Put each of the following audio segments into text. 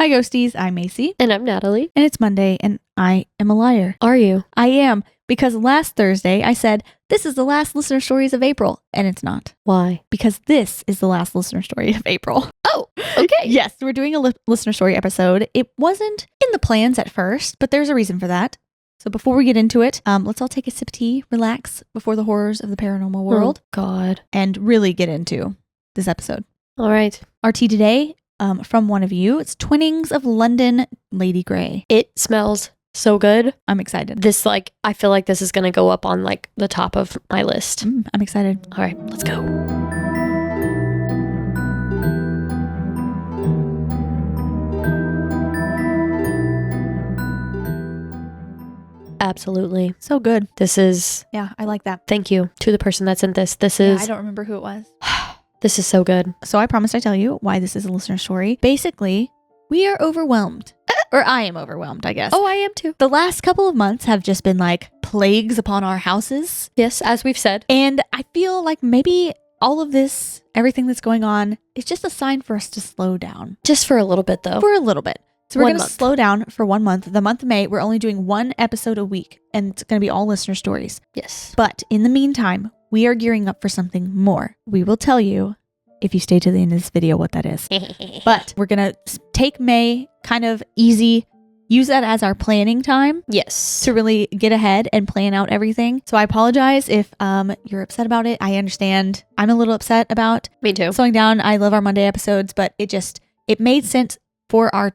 Hi, Ghosties. I'm Macy. And I'm Natalie. And it's Monday, and I am a liar. Are you? I am, because last Thursday I said, this is the last listener stories of April. And it's not. Why? Because this is the last listener story of April. Oh, okay. Yes, we're doing a listener story episode. It wasn't in the plans at first, but there's a reason for that. So before we get into it, let's all take a sip of tea, relax before the horrors of the paranormal world. Oh, God. And really get into this episode. All right. Our tea today, from one of you, it's Twinings of London, Lady Grey. It smells so good. I'm excited. This, I feel like this is going to go up on, the top of my list. I'm excited. All right, let's go. Absolutely. So good. This is... Yeah, I like that. Thank you to the person that sent this. This is... I don't remember who it was. This is so good. So I promised I'd tell you why this is a listener story. Basically, we are overwhelmed. Or I am overwhelmed, I guess. Oh, I am too. The last couple of months have just been like plagues upon our houses. Yes, as we've said. And I feel like maybe all of this, everything that's going on, is just a sign for us to slow down. Just for a little bit, though. For a little bit. So we're going to month. slow down for 1 month. The month of May, we're only doing one episode a week. And it's going to be all listener stories. Yes. But in the meantime, we are gearing up for something more. We will tell you, if you stay to the end of this video, what that is. But we're going to take May kind of easy, use that as our planning time. Yes. To really get ahead and plan out everything. So I apologize if you're upset about it. I understand. I'm a little upset about Me too. slowing down. I love our Monday episodes, but it made sense for our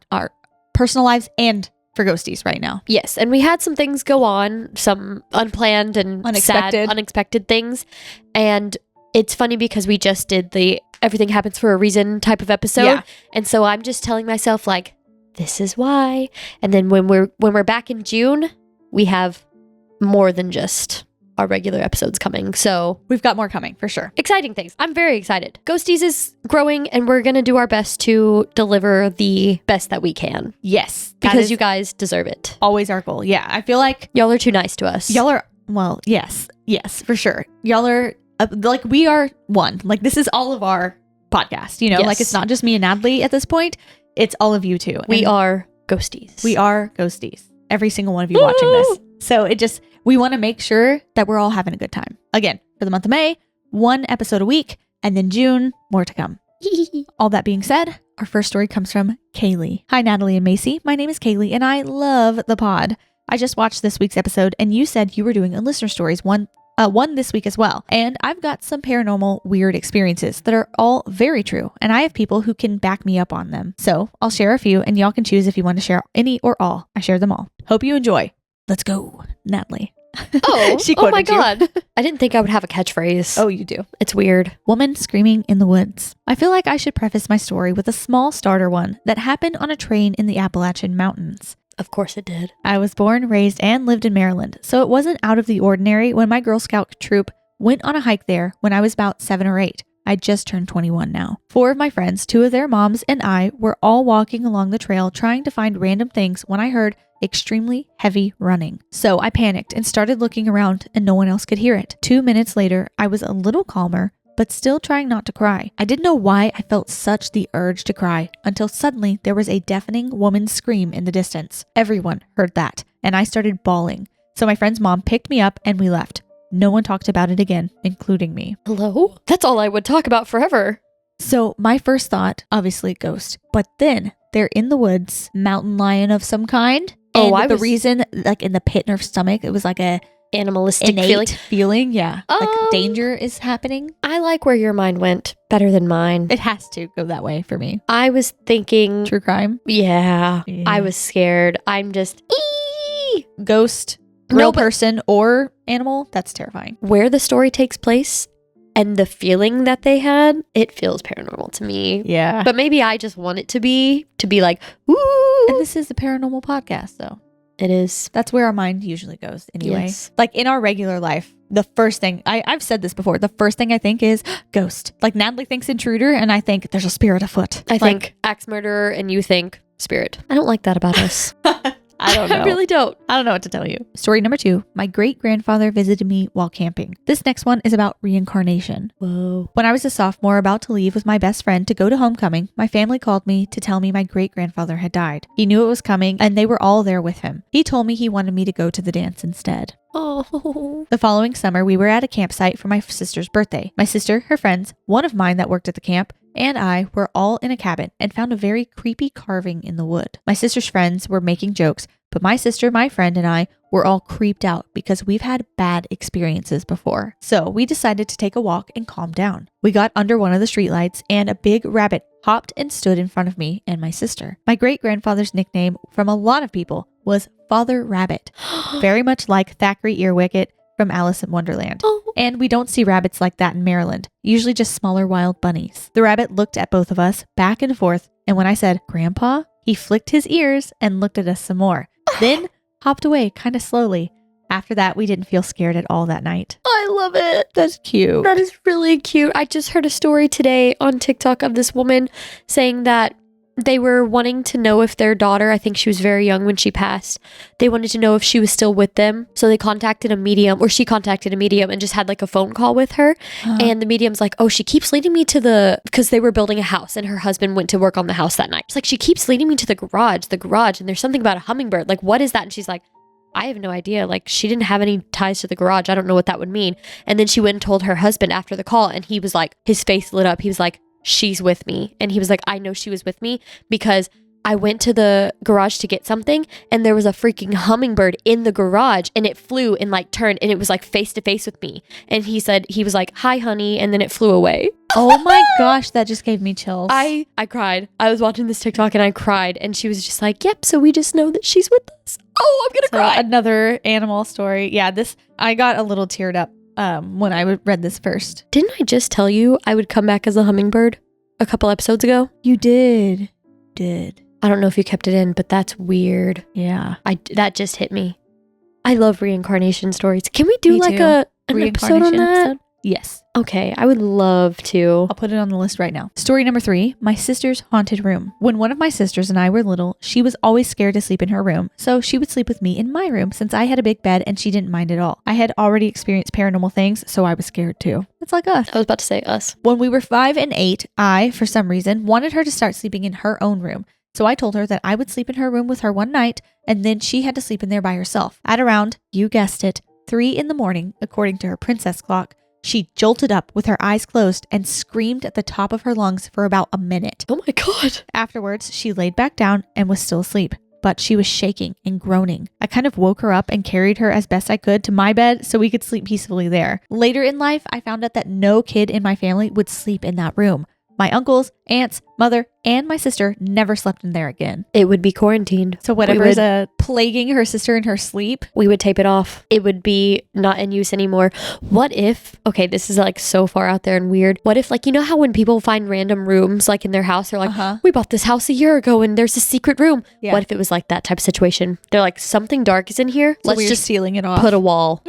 personal lives and for Ghosties right now. Yes, and we had some things go on, some unplanned and sad, unexpected things. And it's funny because we just did the everything happens for a reason type of episode. Yeah. And so I'm just telling myself this is why. And then when we're back in June, we have more than just our regular episodes coming. So We've got more coming for sure. exciting things. I'm very excited. Ghosties is growing and we're going to do our best to deliver the best that we can. Yes. Because you guys deserve it. Always our goal. Yeah. I feel like Y'all are too nice to us. y'all are, well, yes, for sure. Y'all are we are one. This is all of our podcast, Yes. it's not just me and Natalie at this point. It's all of you too. We And are Ghosties. We are Ghosties. Every single one of you watching this. So we want to make sure that we're all having a good time. Again, for the month of May, 1 episode a week, and then June, more to come. All that being said, our first story comes from Kaeleigh. Hi, Natalie and Macy. My name is Kaeleigh, and I love the pod. I just watched this week's episode, and you said you were doing a listener stories one this week as well. And I've got some paranormal weird experiences that are all very true, and I have people who can back me up on them. So I'll share a few, and y'all can choose if you want to share any or all. I share them all. Hope you enjoy. Let's go, Natalie. Oh, She oh my quoted you. God. I didn't think I would have a catchphrase. Oh, you do. It's weird. Woman screaming in the woods. I feel like I should preface my story with a small starter one that happened on a train in the Appalachian Mountains. Of course it did. I was born, raised, and lived in Maryland, so it wasn't out of the ordinary when my Girl Scout troop went on a hike there when I was about 7 or 8. I'd just turned 21 now. 4 of my friends, 2 of their moms, and I were all walking along the trail trying to find random things when I heard extremely heavy running. So I panicked and started looking around, and no one else could hear it. 2 minutes later, I was a little calmer, but still trying not to cry. I didn't know why I felt such the urge to cry until suddenly there was a deafening woman's scream in the distance. Everyone heard that, and I started bawling. So my friend's mom picked me up and we left. No one talked about it again, including me. Hello? That's all I would talk about forever. So my first thought, obviously ghost, but then they're in the woods, mountain lion of some kind. Oh, and the reason, in the pit in her stomach, it was like a animalistic innate feeling. Yeah. Like Um, danger is happening. I like where your mind went better than mine. It has to go that way for me. I was thinking, True crime. yeah, Yeah. I was scared. I'm just, Ghost, No, real but- person or animal. That's terrifying. where the story takes place and the feeling that they had, it feels paranormal to me. Yeah. But maybe I just want it to be like, ooh. And this is the paranormal podcast, though. It is. That's where our mind usually goes anyway. Yes. Like in our regular life, the first thing, I've said this before, the first thing I think is ghost. Like Natalie thinks intruder, and I think there's a spirit afoot. I think axe murderer and you think spirit. I don't like that about us. I don't know. I really don't. I don't know what to tell you. Story number 2. My great-grandfather visited me while camping. This next one is about reincarnation. Whoa. When I was a sophomore about to leave with my best friend to go to homecoming, my family called me to tell me my great-grandfather had died. He knew it was coming and they were all there with him. He told me he wanted me to go to the dance instead. Oh. The following summer, we were at a campsite for my sister's birthday. My sister, her friends, one of mine that worked at the camp, and I were all in a cabin and found a very creepy carving in the wood. My sister's friends were making jokes, but my sister, my friend, and I were all creeped out because we've had bad experiences before. So we decided to take a walk and calm down. We got under one of the streetlights and a big rabbit hopped and stood in front of me and my sister. My great-grandfather's nickname from a lot of people was Father Rabbit, very much like Thackeray Earwicket from Alice in Wonderland. Oh. And we don't see rabbits like that in Maryland, usually just smaller wild bunnies. The rabbit looked at both of us back and forth, and when I said, "Grandpa," he flicked his ears and looked at us some more, then hopped away kind of slowly. After that, we didn't feel scared at all that night. I love it. That's cute. That is really cute. I just heard a story today on TikTok of this woman saying that they were wanting to know if their daughter, I think she was very young when she passed, they wanted to know if she was still with them. So they contacted a medium, or she contacted a medium and just had like a phone call with her. And the medium's like, "Oh, she keeps leading me to because they were building a house and her husband went to work on the house that night. It's like, she keeps leading me to the garage, and there's something about a hummingbird. Like, what is that?" And she's like, "I have no idea. Like, she didn't have any ties to the garage. I don't know what that would mean." And then she went and told her husband after the call, and he was like, his face lit up. He was like, "She's with me." And he was like, "I know she was with me because I went to the garage to get something and there was a freaking hummingbird in the garage and it flew and like turned and it was like face to face with me." And he said, he was like, "Hi, honey." And then it flew away. Oh my gosh, that just gave me chills. I cried. I was watching this TikTok and I cried, and she was just like, "Yep, so we just know that she's with us." Oh, I'm gonna cry. Another animal story. Yeah, I got a little teared up when I read this first. Didn't I just tell you I would come back as a hummingbird a couple episodes ago? You did. I don't know if you kept it in, but that's weird. Yeah. That just hit me. I love reincarnation stories. Can we do Me like too. an episode on that? episode? Yes. Okay, I would love to. I'll put it on the list right now. Story number 3, my sister's haunted room. When one of my sisters and I were little, she was always scared to sleep in her room, so she would sleep with me in my room since I had a big bed and she didn't mind at all. I had already experienced paranormal things, so I was scared too. It's like us. I was about to say us. When we were 5 and 8, I, for some reason, wanted her to start sleeping in her own room. So I told her that I would sleep in her room with her one night, and then she had to sleep in there by herself. At around, you guessed it, 3 in the morning, according to her princess clock, she jolted up with her eyes closed and screamed at the top of her lungs for about a minute. Oh my God. Afterwards, she laid back down and was still asleep, but she was shaking and groaning. I kind of woke her up and carried her as best I could to my bed so we could sleep peacefully there. Later in life, I found out that no kid in my family would sleep in that room. My uncles, aunts, mother, and my sister never slept in there again. It would be quarantined. So whatever's plaguing her sister in her sleep, we would tape it off. It would be not in use anymore. What if, okay, this is like so far out there and weird. What if, like, you know how when people find random rooms like in their house, they're like, "We bought this house a year ago and there's a secret room." Yeah. What if it was like that type of situation? They're like, "Something dark is in here. So Let's just sealing it off. Put a wall."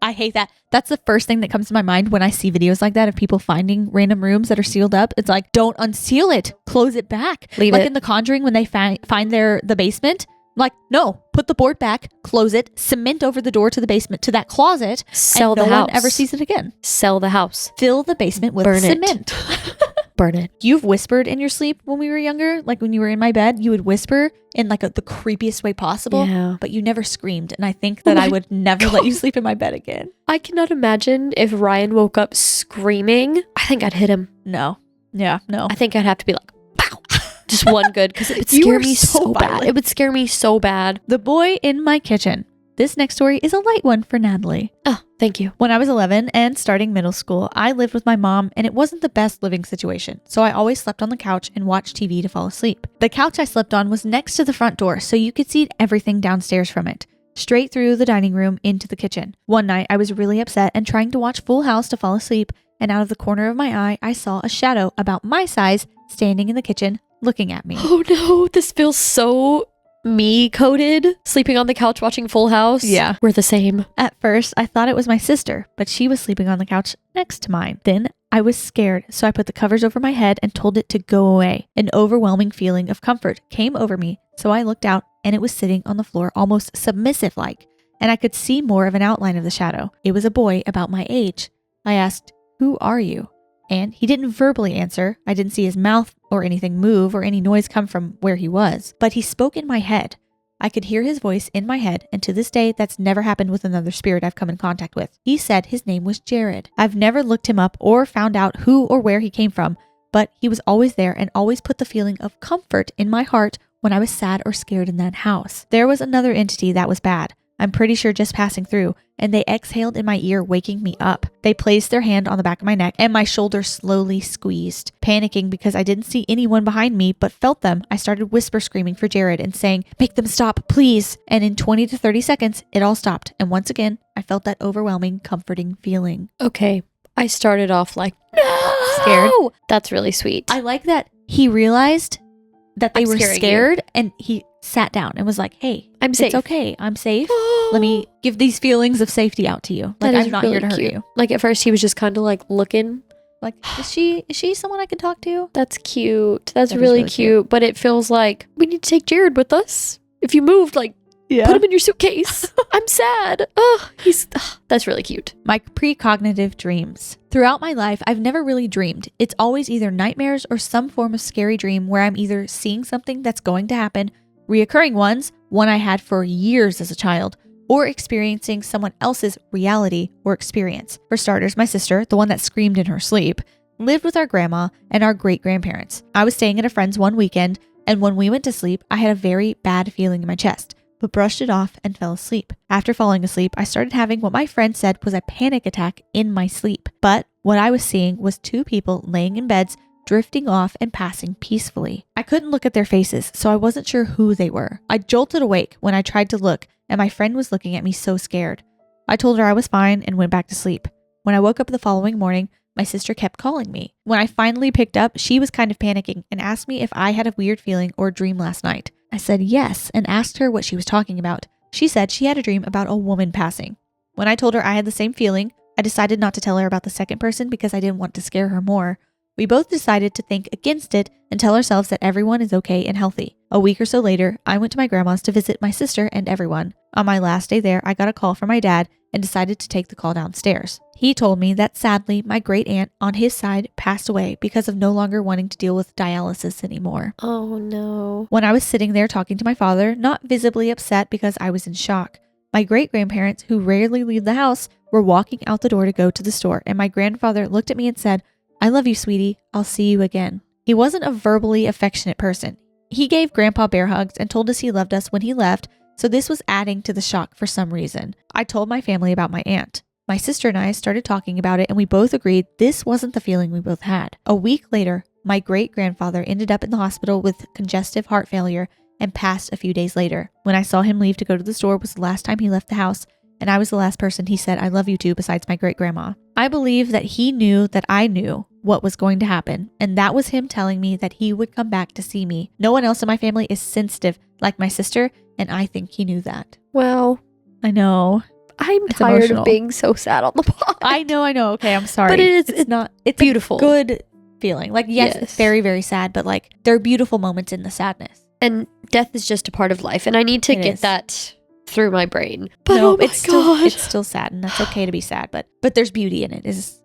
I hate that. That's the first thing that comes to my mind when I see videos like that of people finding random rooms that are sealed up. It's like, don't unseal it. Close it back. Leave like it. in The Conjuring when they find the basement. Like, no, put the board back, close it, cement over the door to the basement, to that closet. Sell and the no house. one ever sees it again. Sell the house. Fill the basement with Burn cement. Burn it. You've whispered in your sleep when we were younger? Like when you were in my bed, you would whisper in like the creepiest way possible. Yeah. But you never screamed. And I think that I would never let you sleep in my bed again. I cannot imagine if Ryan woke up screaming. I think I'd hit him. No. Yeah, no. I think I'd have to be like, pow. Just one good, because it would You scare are me so so bad. violent. It would scare me so bad. The boy in my kitchen. This next story is a light one for Natalie. Oh, thank you. When I was 11 and starting middle school, I lived with my mom and it wasn't the best living situation. So I always slept on the couch and watched TV to fall asleep. The couch I slept on was next to the front door, so you could see everything downstairs from it. Straight through the dining room into the kitchen. One night I was really upset and trying to watch Full House to fall asleep, and out of the corner of my eye, I saw a shadow about my size standing in the kitchen looking at me. Oh no, this feels so me coded. Sleeping on the couch watching Full House. Yeah. We're the same. At first, I thought it was my sister, but she was sleeping on the couch next to mine. Then I was scared, so I put the covers over my head and told it to go away. An overwhelming feeling of comfort came over me, so I looked out and it was sitting on the floor almost submissive-like, and I could see more of an outline of the shadow. It was a boy about my age. I asked, "Who are you?" And he didn't verbally answer. I didn't see his mouth or anything move or any noise come from where he was, but he spoke in my head. I could hear his voice in my head, and to this day, that's never happened with another spirit I've come in contact with. He said his name was Jared. I've never looked him up or found out who or where he came from, but he was always there and always put the feeling of comfort in my heart when I was sad or scared in that house. There was another entity that was bad. I'm pretty sure just passing through, and they exhaled in my ear, waking me up. They placed their hand on the back of my neck, and my shoulder slowly squeezed. Panicking because I didn't see anyone behind me, but felt them, I started whisper screaming for Jared and saying, "Make them stop, please." And in 20 to 30 seconds, it all stopped. And once again, I felt that overwhelming, comforting feeling. Okay. I started off like, no! Scared. That's really sweet. I like that he realized that they I'm were scaring scared, and he sat down and was like, "Hey, I'm safe. It's okay. I'm safe. Let me give these feelings of safety out to you. Like, That is I'm not really here to hurt cute. you." Like at first he was just kind of like looking. Like, is she someone I can talk to? That's cute. That's That is really really cute. But it feels like we need to take Jared with us. If you moved, like, Yeah. put him in your suitcase. I'm sad. That's really cute. My precognitive dreams. Throughout my life, I've never really dreamed. It's always either nightmares or some form of scary dream where I'm either seeing something that's going to happen, reoccurring ones, one I had for years as a child, or experiencing someone else's reality or experience. For starters, my sister, the one that screamed in her sleep, lived with our grandma and our great-grandparents. I was staying at a friend's one weekend, and when we went to sleep, I had a very bad feeling in my chest, but brushed it off and fell asleep. After falling asleep, I started having what my friend said was a panic attack in my sleep. But what I was seeing was two people laying in beds, drifting off and passing peacefully. I couldn't look at their faces, so I wasn't sure who they were. I jolted awake when I tried to look, and my friend was looking at me so scared. I told her I was fine and went back to sleep. When I woke up the following morning, my sister kept calling me. When I finally picked up, she was kind of panicking and asked me if I had a weird feeling or dream last night. I said yes and asked her what she was talking about. She said she had a dream about a woman passing. When I told her I had the same feeling, I decided not to tell her about the second person because I didn't want to scare her more. We both decided to think against it and tell ourselves that everyone is okay and healthy. A week or so later, I went to my grandma's to visit my sister and everyone. On my last day there, I got a call from my dad and decided to take the call downstairs. He told me that sadly, my great aunt on his side passed away because of no longer wanting to deal with dialysis anymore. Oh no. When I was sitting there talking to my father, not visibly upset because I was in shock, my great-grandparents, who rarely leave the house, were walking out the door to go to the store, and my grandfather looked at me and said, "I love you, sweetie. I'll see you again." He wasn't a verbally affectionate person. He gave Grandpa bear hugs and told us he loved us when he left, so this was adding to the shock for some reason. I told my family about my aunt. My sister and I started talking about it, and we both agreed this wasn't the feeling we both had. A week later, my great-grandfather ended up in the hospital with congestive heart failure and passed a few days later. When I saw him leave to go to the store was the last time he left the house, and I was the last person he said I love you to besides my great-grandma. I believe that he knew that I knew what was going to happen, and that was him telling me that he would come back to see me. No one else in my family is sensitive like my sister, and I think he knew that. Wow. I know. I'm It's tired emotional. of being so sad on the pod. I know. Okay, I'm sorry. But it's not. It's beautiful. a good feeling. Like, yes, it's Yes. very, very sad, but like there are beautiful moments in the sadness. And death is just a part of life, and I need to It get is. that through my brain. But No, oh my it's still God. it's still sad, and that's okay to be sad, but there's beauty in it. Is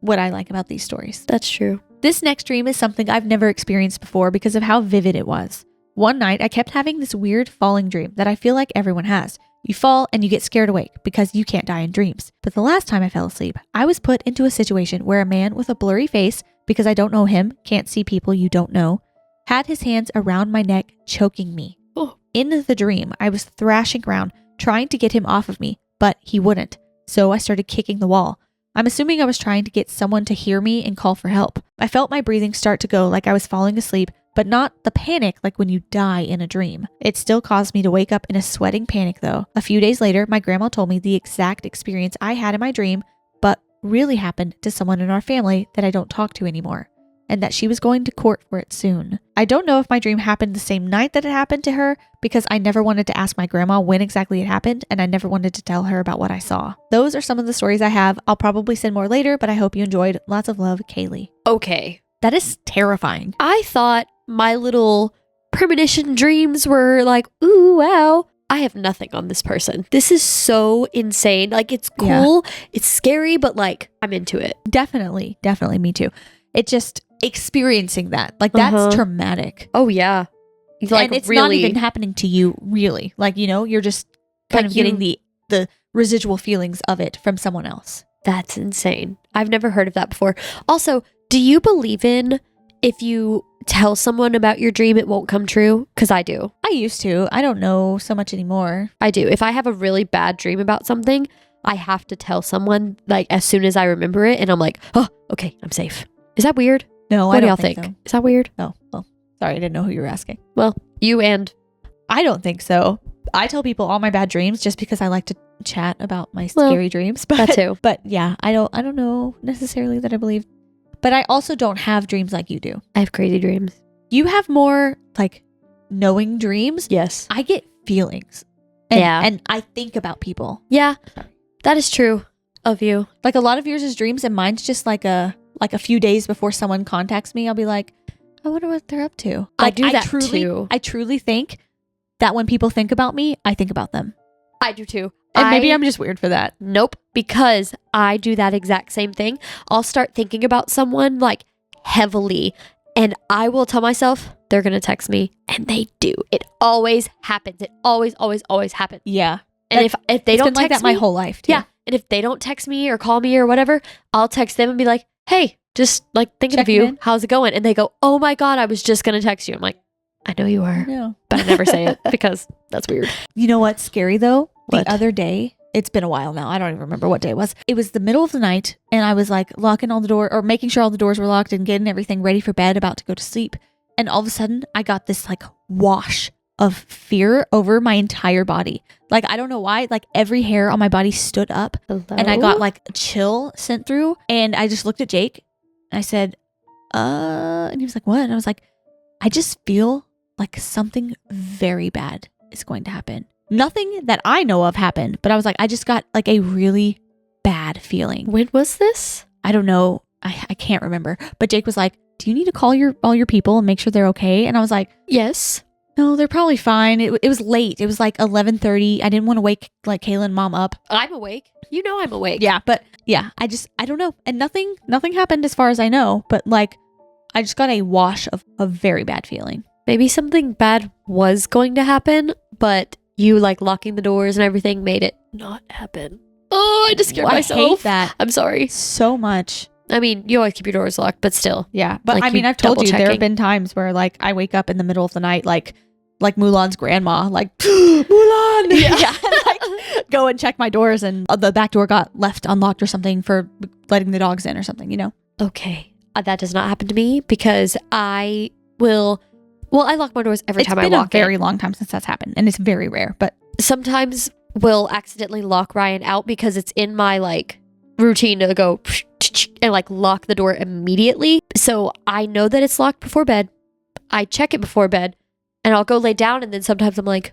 what I like about these stories. That's true. This next dream is something I've never experienced before because of how vivid it was. One night, I kept having this weird falling dream that I feel like everyone has. You fall and you get scared awake because you can't die in dreams. But the last time I fell asleep, I was put into a situation where a man with a blurry face, because I don't know him, can't see people you don't know, had his hands around my neck, choking me. Oh. In the dream, I was thrashing around, trying to get him off of me, but he wouldn't. So I started kicking the wall. I'm assuming I was trying to get someone to hear me and call for help. I felt my breathing start to go like I was falling asleep, but not the panic like when you die in a dream. It still caused me to wake up in a sweating panic though. A few days later, my grandma told me the exact experience I had in my dream, but really happened to someone in our family that I don't talk to anymore, and that she was going to court for it soon. I don't know if my dream happened the same night that it happened to her because I never wanted to ask my grandma when exactly it happened, and I never wanted to tell her about what I saw. Those are some of the stories I have. I'll probably send more later, but I hope you enjoyed. Lots of love, Kaeleigh. Okay. That is terrifying. I thought my little premonition dreams were like, ooh, wow. I have nothing on this person. This is so insane. Like, it's cool. Yeah. It's scary, but like, I'm into it. Definitely me too. It just experiencing that, like, that's traumatic. Oh yeah. Like, and it's really not even happening to you, really. Like, you know, you're just kind of getting the residual feelings of it from someone else. That's insane. I've never heard of that before. Also, do you believe in if you tell someone about your dream, it won't come true? Because I do. I used to. I don't know so much anymore. I do. If I have a really bad dream about something, I have to tell someone, like, as soon as I remember it, and I'm like, oh, okay, I'm safe. Is that weird? No, what I don't think. So. Is that weird? No. Well, sorry, I didn't know who you were asking. Well, you and... I don't think so. I tell people all my bad dreams just because I like to chat about my scary dreams. But, that too. But yeah, I don't know necessarily that I believe. But I also don't have dreams like you do. I have crazy dreams. You have more like knowing dreams. Yes. I get feelings. And I think about people. Yeah, that is true of you. Like, a lot of yours is dreams, and mine's just like a few days before someone contacts me, I'll be like, I wonder what they're up to. I Like, do that too. I truly think that when people think about me, I think about them. I do too. And maybe I'm just weird for that. Nope. Because I do that exact same thing. I'll start thinking about someone like heavily, and I will tell myself they're going to text me, and they do. It always happens. It always happens. Yeah. And if they don't text like that me, my whole life too. Yeah. And if they don't text me or call me or whatever, I'll text them and be like, hey, just like thinking of you. In. How's it going? And they go, oh my God, I was just going to text you. I'm like, I know you are. No. But I never say it because that's weird. You know what's scary though? What? The other day, it's been a while now. I don't even remember what day it was. It was the middle of the night, and I was like locking all the doors, or making sure all the doors were locked and getting everything ready for bed, about to go to sleep. And all of a sudden, I got this like wash of fear over my entire body. Like, I don't know why, like every hair on my body stood up. Hello? And I got like a chill sent through, and I just looked at Jake and I said, and he was like, what? And I was like, I just feel like something very bad is going to happen. Nothing that I know of happened, but I was like, I just got like a really bad feeling. When was this? I don't know. I can't remember. But Jake was like, do you need to call all your people and make sure they're okay? And I was like, yes. No, they're probably fine. It was late. It was like 11:30. I didn't want to wake like Kaeleigh and Mom up. I'm awake. You know I'm awake. Yeah, but yeah, I don't know. And nothing happened as far as I know. But like, I just got a wash of a very bad feeling. Maybe something bad was going to happen, but you like locking the doors and everything made it not happen. Oh, I just scared myself. I hate that. I'm sorry. So much. I mean, you always keep your doors locked, but still. Yeah. But like, I mean, I've told you, there have been times where like I wake up in the middle of the night, like Mulan's grandma, like, Mulan! Yeah. Like, go and check my doors, and the back door got left unlocked or something for letting the dogs in or something, you know? Okay. That does not happen to me because I lock my doors every time I walk in. It's been a very long time since that's happened, and it's very rare, but sometimes we'll accidentally lock Ryan out because it's in my like routine to go and like lock the door immediately. So I know that it's locked before bed. I check it before bed, and I'll go lay down, and then sometimes I'm like,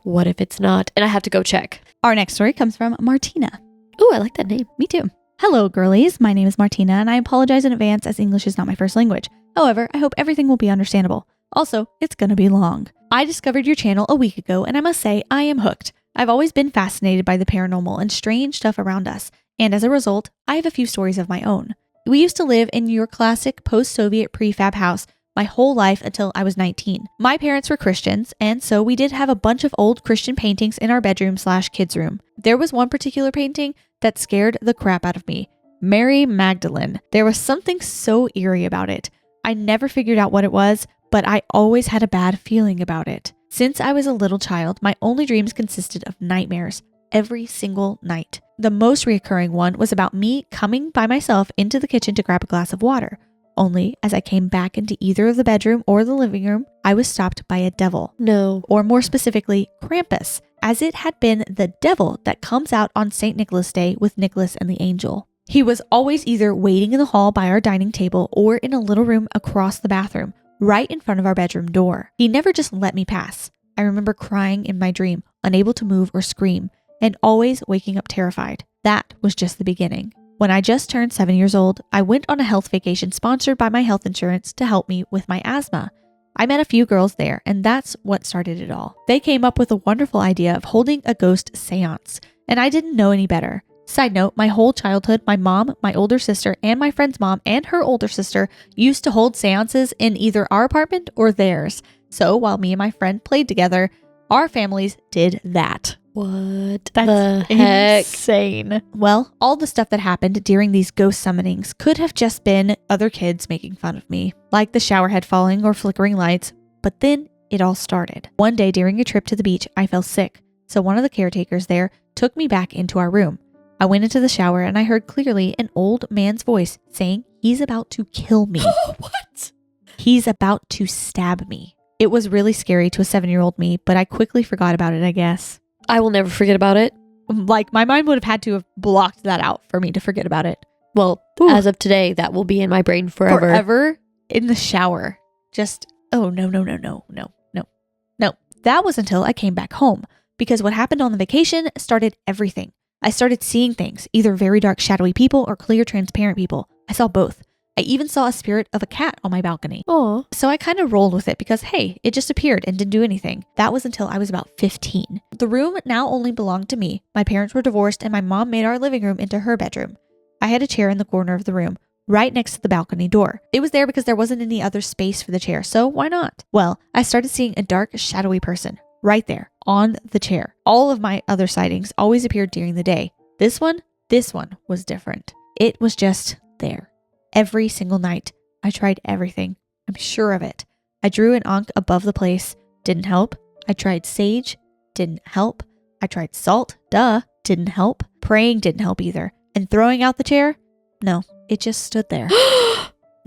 what if it's not? And I have to go check. Our next story comes from Martina. Ooh, I like that name. Me too. Hello, girlies. My name is Martina, and I apologize in advance as English is not my first language. However, I hope everything will be understandable. Also, it's gonna be long. I discovered your channel a week ago, and I must say, I am hooked. I've always been fascinated by the paranormal and strange stuff around us, and as a result, I have a few stories of my own. We used to live in your classic post-Soviet prefab house my whole life until I was 19. My parents were Christians, and so we did have a bunch of old Christian paintings in our bedroom/kids room. There was one particular painting that scared the crap out of me. Mary Magdalene. There was something so eerie about it. I never figured out what it was, but I always had a bad feeling about it. Since I was a little child, my only dreams consisted of nightmares every single night. The most reoccurring one was about me coming by myself into the kitchen to grab a glass of water. Only as I came back into either of the bedroom or the living room, I was stopped by a devil. No. Or more specifically, Krampus, as it had been the devil that comes out on St. Nicholas Day with Nicholas and the angel. He was always either waiting in the hall by our dining table or in a little room across the bathroom, right in front of our bedroom door. He never just let me pass. I remember crying in my dream, unable to move or scream, and always waking up terrified. That was just the beginning. When I just turned 7 years old, I went on a health vacation sponsored by my health insurance to help me with my asthma. I met a few girls there, and that's what started it all. They came up with a wonderful idea of holding a ghost seance, and I didn't know any better. Side note, my whole childhood, my mom, my older sister, and my friend's mom and her older sister used to hold seances in either our apartment or theirs. So while me and my friend played together, our families did that. What That's the heck? insane. Well, all the stuff that happened during these ghost summonings could have just been other kids making fun of me, like the shower head falling or flickering lights, but then it all started. One day during a trip to the beach, I fell sick, so one of the caretakers there took me back into our room. I went into the shower and I heard clearly an old man's voice saying he's about to kill me. What? He's about to stab me. It was really scary to a 7-year-old me, but I quickly forgot about it, I guess. I will never forget about it. Like, my mind would have had to have blocked that out for me to forget about it. Well, as of today, that will be in my brain forever. Forever in the shower. Just, oh, no. That was until I came back home, because what happened on the vacation started everything. I started seeing things, either very dark, shadowy people or clear, transparent people. I saw both. I even saw a spirit of a cat on my balcony. Aw. So I kind of rolled with it because, hey, it just appeared and didn't do anything. That was until I was about 15. The room now only belonged to me. My parents were divorced and my mom made our living room into her bedroom. I had a chair in the corner of the room, right next to the balcony door. It was there because there wasn't any other space for the chair, so why not? Well, I started seeing a dark, shadowy person right there on the chair. All of my other sightings always appeared during the day. This one was different. It was just there. Every single night. I tried everything. I'm sure of it. I drew an ankh above the place. Didn't help. I tried sage. Didn't help. I tried salt. Didn't help. Praying didn't help either. And throwing out the chair? No, it just stood there.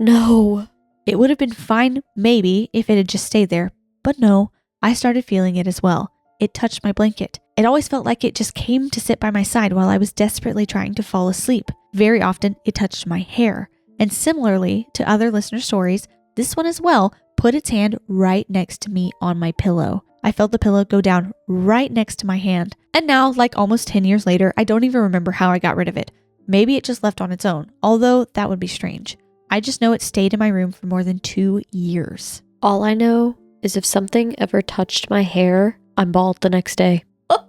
No. It would have been fine, maybe, if it had just stayed there. But no, I started feeling it as well. It touched my blanket. It always felt like it just came to sit by my side while I was desperately trying to fall asleep. Very often, it touched my hair. And similarly to other listener stories, this one as well put its hand right next to me on my pillow. I felt the pillow go down right next to my hand. And now, like almost 10 years later, I don't even remember how I got rid of it. Maybe it just left on its own, although that would be strange. I just know it stayed in my room for more than 2 years. All I know is if something ever touched my hair, I'm bald the next day. Oh,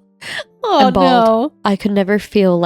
I'm bald. no. I could never feel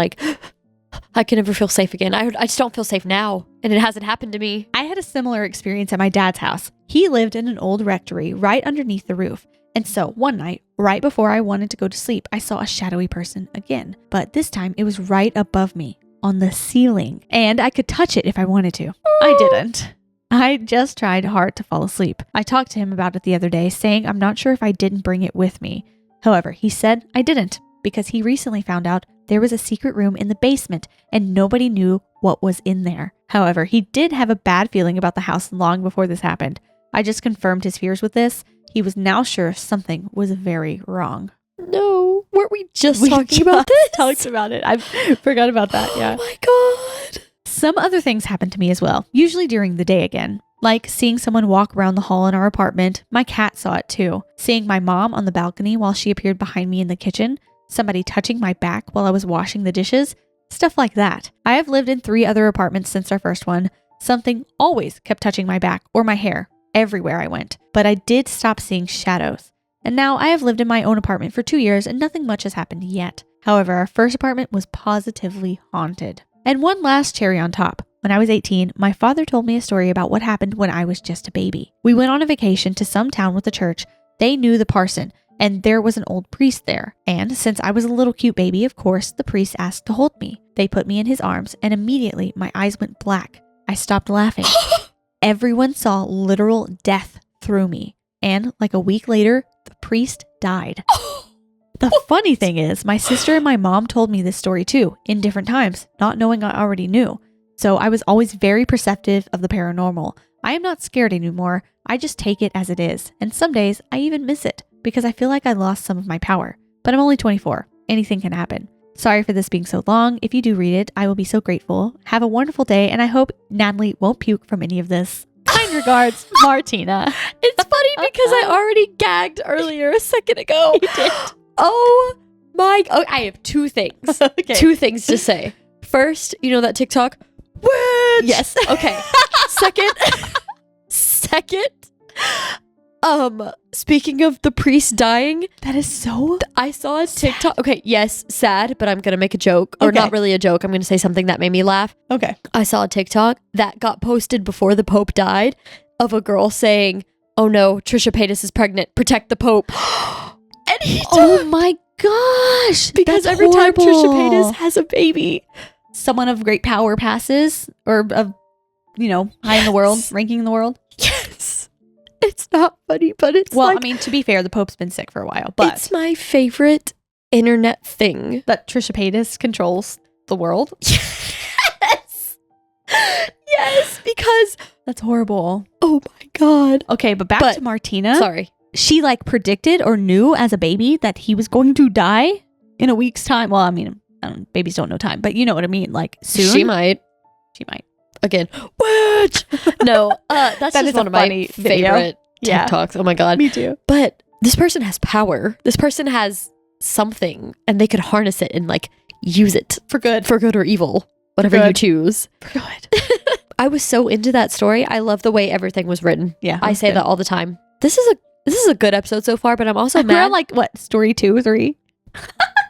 safe again. I just don't feel safe now. And it hasn't happened to me. I had a similar experience at my dad's house. He lived in an old rectory right underneath the roof. And so one night, right before I wanted to go to sleep, I saw a shadowy person again. But this time it was right above me on the ceiling. And I could touch it if I wanted to. I didn't. I just tried hard to fall asleep. I talked to him about it the other day, saying I'm not sure if I didn't bring it with me. However, he said I didn't, because he recently found out there was a secret room in the basement and nobody knew what was in there. However, he did have a bad feeling about the house long before this happened. I just confirmed his fears with this. He was now sure something was very wrong. No, weren't we just talking about this? Talked about it. I forgot about that. Yeah. Oh my God. Some other things happened to me as well, usually during the day again. Like seeing someone walk around the hall in our apartment. My cat saw it too. Seeing my mom on the balcony while she appeared behind me in the kitchen. Somebody touching my back while I was washing the dishes. Stuff like that. I have lived in 3 other apartments since our first one. Something always kept touching my back or my hair everywhere I went. But I did stop seeing shadows. And now I have lived in my own apartment for 2 years and nothing much has happened yet. However, our first apartment was positively haunted. And one last cherry on top. When I was 18, my father told me a story about what happened when I was just a baby. We went on a vacation to some town with the church. They knew the parson, and there was an old priest there. And since I was a little cute baby, of course, the priest asked to hold me. They put me in his arms, and immediately my eyes went black. I stopped laughing. Everyone saw literal death through me. And like a week later, the priest died. The funny thing is, my sister and my mom told me this story too, in different times, not knowing I already knew. So I was always very perceptive of the paranormal. I am not scared anymore. I just take it as it is. And some days I even miss it because I feel like I lost some of my power. But I'm only 24. Anything can happen. Sorry for this being so long. If you do read it, I will be so grateful. Have a wonderful day, and I hope Natalie won't puke from any of this. Kind regards, Martina. It's funny because I already gagged earlier a second ago. You did. Oh I have 2 things. Okay. 2 things to say. First, you know that TikTok? Witch! Yes. Okay. Second, Speaking of the priest dying, That is so I saw a TikTok. Okay, yes, sad, but I'm gonna make a joke. Or Okay. not really a joke. I'm gonna say something that made me laugh. okay. I saw a TikTok that got posted before the Pope died of a girl saying, "Oh no, Trisha Paytas is pregnant. Protect the Pope." And he Oh died my gosh. because That's every time Trisha horrible. Paytas has a baby. Someone of great power passes, or of, high in the world, Yes. ranking in the world. Yes. It's not funny, but it's Well, like, I mean, to be fair, the Pope's been sick for a while, but it's my favorite internet thing. that Trisha Paytas controls the world. Yes. Yes, because, That's horrible. oh my God. Okay, but back But- to Martina. Sorry. She predicted or knew as a baby that he was going to die in a week's time. Well, I mean, babies don't know time, but you know what I mean. Like soon. She might. She might. Again. Witch. No, that's That just is a one of my funny video. favorite Yeah. TikToks. Oh my God. Me too. But this person has power. This person has something and they could harness it and use it For good. for good or evil, whatever you good. choose. For good. I was so into that story. I love the way everything was written. Yeah. I say that all the time. This is a good episode so far, but I'm also We're mad. on what? Story 2 or 3? I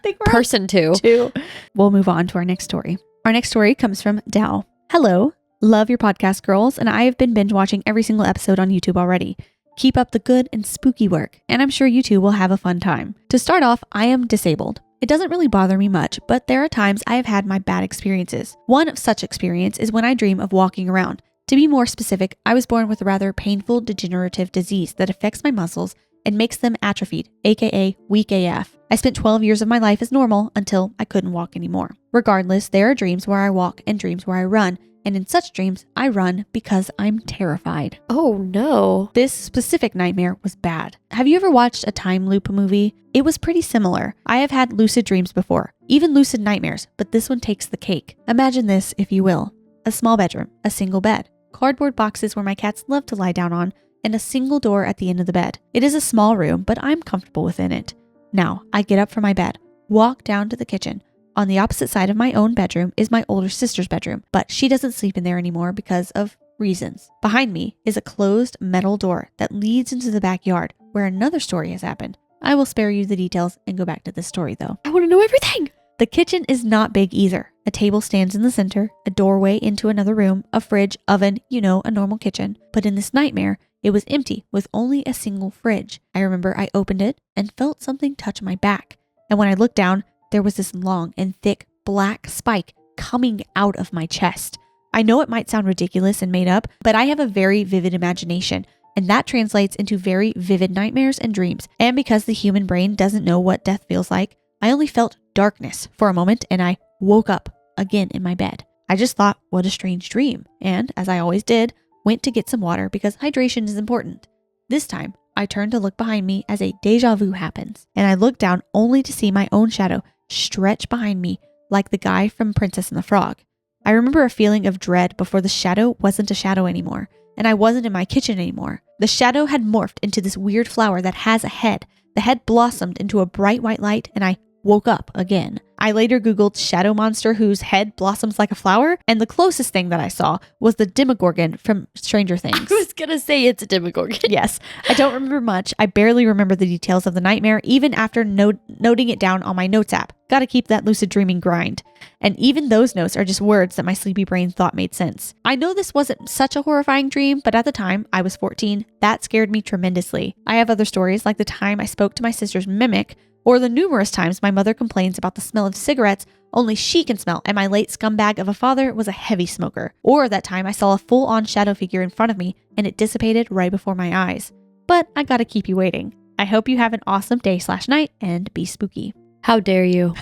think we're on Person 2. 2. We'll move on to our next story. Our next story comes from Dow. Hello. Love your podcast, girls, and I have been binge watching every single episode on YouTube already. Keep up the good and spooky work, and I'm sure you two will have a fun time. To start off, I am disabled. It doesn't really bother me much, but there are times I have had my bad experiences. One such experience is when I dream of walking around. To be more specific, I was born with a rather painful degenerative disease that affects my muscles and makes them atrophied, aka weak AF. I spent 12 years of my life as normal until I couldn't walk anymore. Regardless, there are dreams where I walk and dreams where I run, and in such dreams, I run because I'm terrified. Oh no. This specific nightmare was bad. Have you ever watched a time loop movie? It was pretty similar. I have had lucid dreams before, even lucid nightmares, but this one takes the cake. Imagine this, if you will. A small bedroom, a single bed, cardboard boxes where my cats love to lie down on, and a single door at the end of the bed. It is a small room, but I'm comfortable within it. Now, I get up from my bed, walk down to the kitchen. On the opposite side of my own bedroom is my older sister's bedroom, but she doesn't sleep in there anymore because of reasons. Behind me is a closed metal door that leads into the backyard where another story has happened. I will spare you the details and go back to this story though. I want to know everything. The kitchen is not big either. A table stands in the center, a doorway into another room, a fridge, oven, a normal kitchen. But in this nightmare, it was empty with only a single fridge. I remember I opened it and felt something touch my back. And when I looked down, there was this long and thick black spike coming out of my chest. I know it might sound ridiculous and made up, but I have a very vivid imagination, and that translates into very vivid nightmares and dreams. And because the human brain doesn't know what death feels like, I only felt darkness for a moment and I woke up again in my bed. I just thought, what a strange dream. And as I always did, went to get some water because hydration is important. This time, I turned to look behind me as a deja vu happens, and I looked down only to see my own shadow stretch behind me like the guy from Princess and the Frog. I remember a feeling of dread before the shadow wasn't a shadow anymore, and I wasn't in my kitchen anymore. The shadow had morphed into this weird flower that has a head. The head blossomed into a bright white light, and I woke up again. I later Googled shadow monster whose head blossoms like a flower, and the closest thing that I saw was the Demogorgon from Stranger Things. I was gonna say it's a Demogorgon. Yes, I don't remember much. I barely remember the details of the nightmare, even after noting it down on my notes app. Gotta keep that lucid dreaming grind. And even those notes are just words that my sleepy brain thought made sense. I know this wasn't such a horrifying dream, but at the time, I was 14. That scared me tremendously. I have other stories, like the time I spoke to my sister's mimic, or the numerous times my mother complains about the smell of cigarettes only she can smell, and my late scumbag of a father was a heavy smoker. Or that time I saw a full-on shadow figure in front of me and it dissipated right before my eyes. But I gotta keep you waiting. I hope you have an awesome day/night and be spooky. How dare you?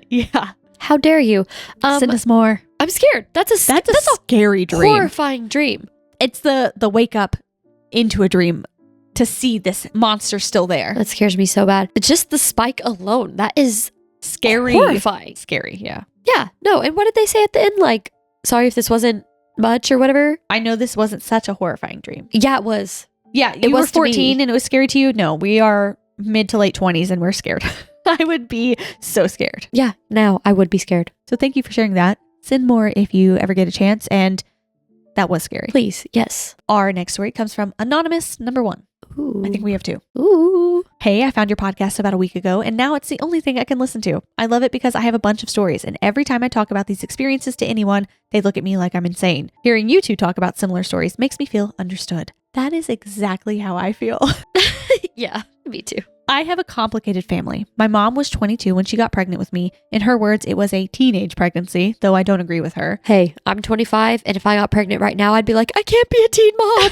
Yeah. How dare you? Send us more. I'm scared. That's a scary dream. horrifying dream. It's the wake up into a dream to see this monster still there. That scares me so bad. Just the spike alone. That is Scary. horrifying. Scary, yeah. Yeah. No. And what did they say at the end? Like, sorry if this wasn't much or whatever. I know this wasn't such a horrifying dream. Yeah, it was. Yeah, It you were was to me. 14 and it was scary to you? No, we are mid to late 20s and we're scared. I would be so scared. Yeah. Now I would be scared. So thank you for sharing that. Send more if you ever get a chance. And that was scary. Please. Yes. Our next story comes from Anonymous number 1. Ooh. I think we have 2. Ooh. Hey, I found your podcast about a week ago, and now it's the only thing I can listen to. I love it because I have a bunch of stories, and every time I talk about these experiences to anyone, they look at me like I'm insane. Hearing you two talk about similar stories makes me feel understood. That is exactly how I feel. Yeah, me too. I have a complicated family. My mom was 22 when she got pregnant with me. In her words, it was a teenage pregnancy, though I don't agree with her. Hey, I'm 25, and if I got pregnant right now, I'd be like, I can't be a teen mom.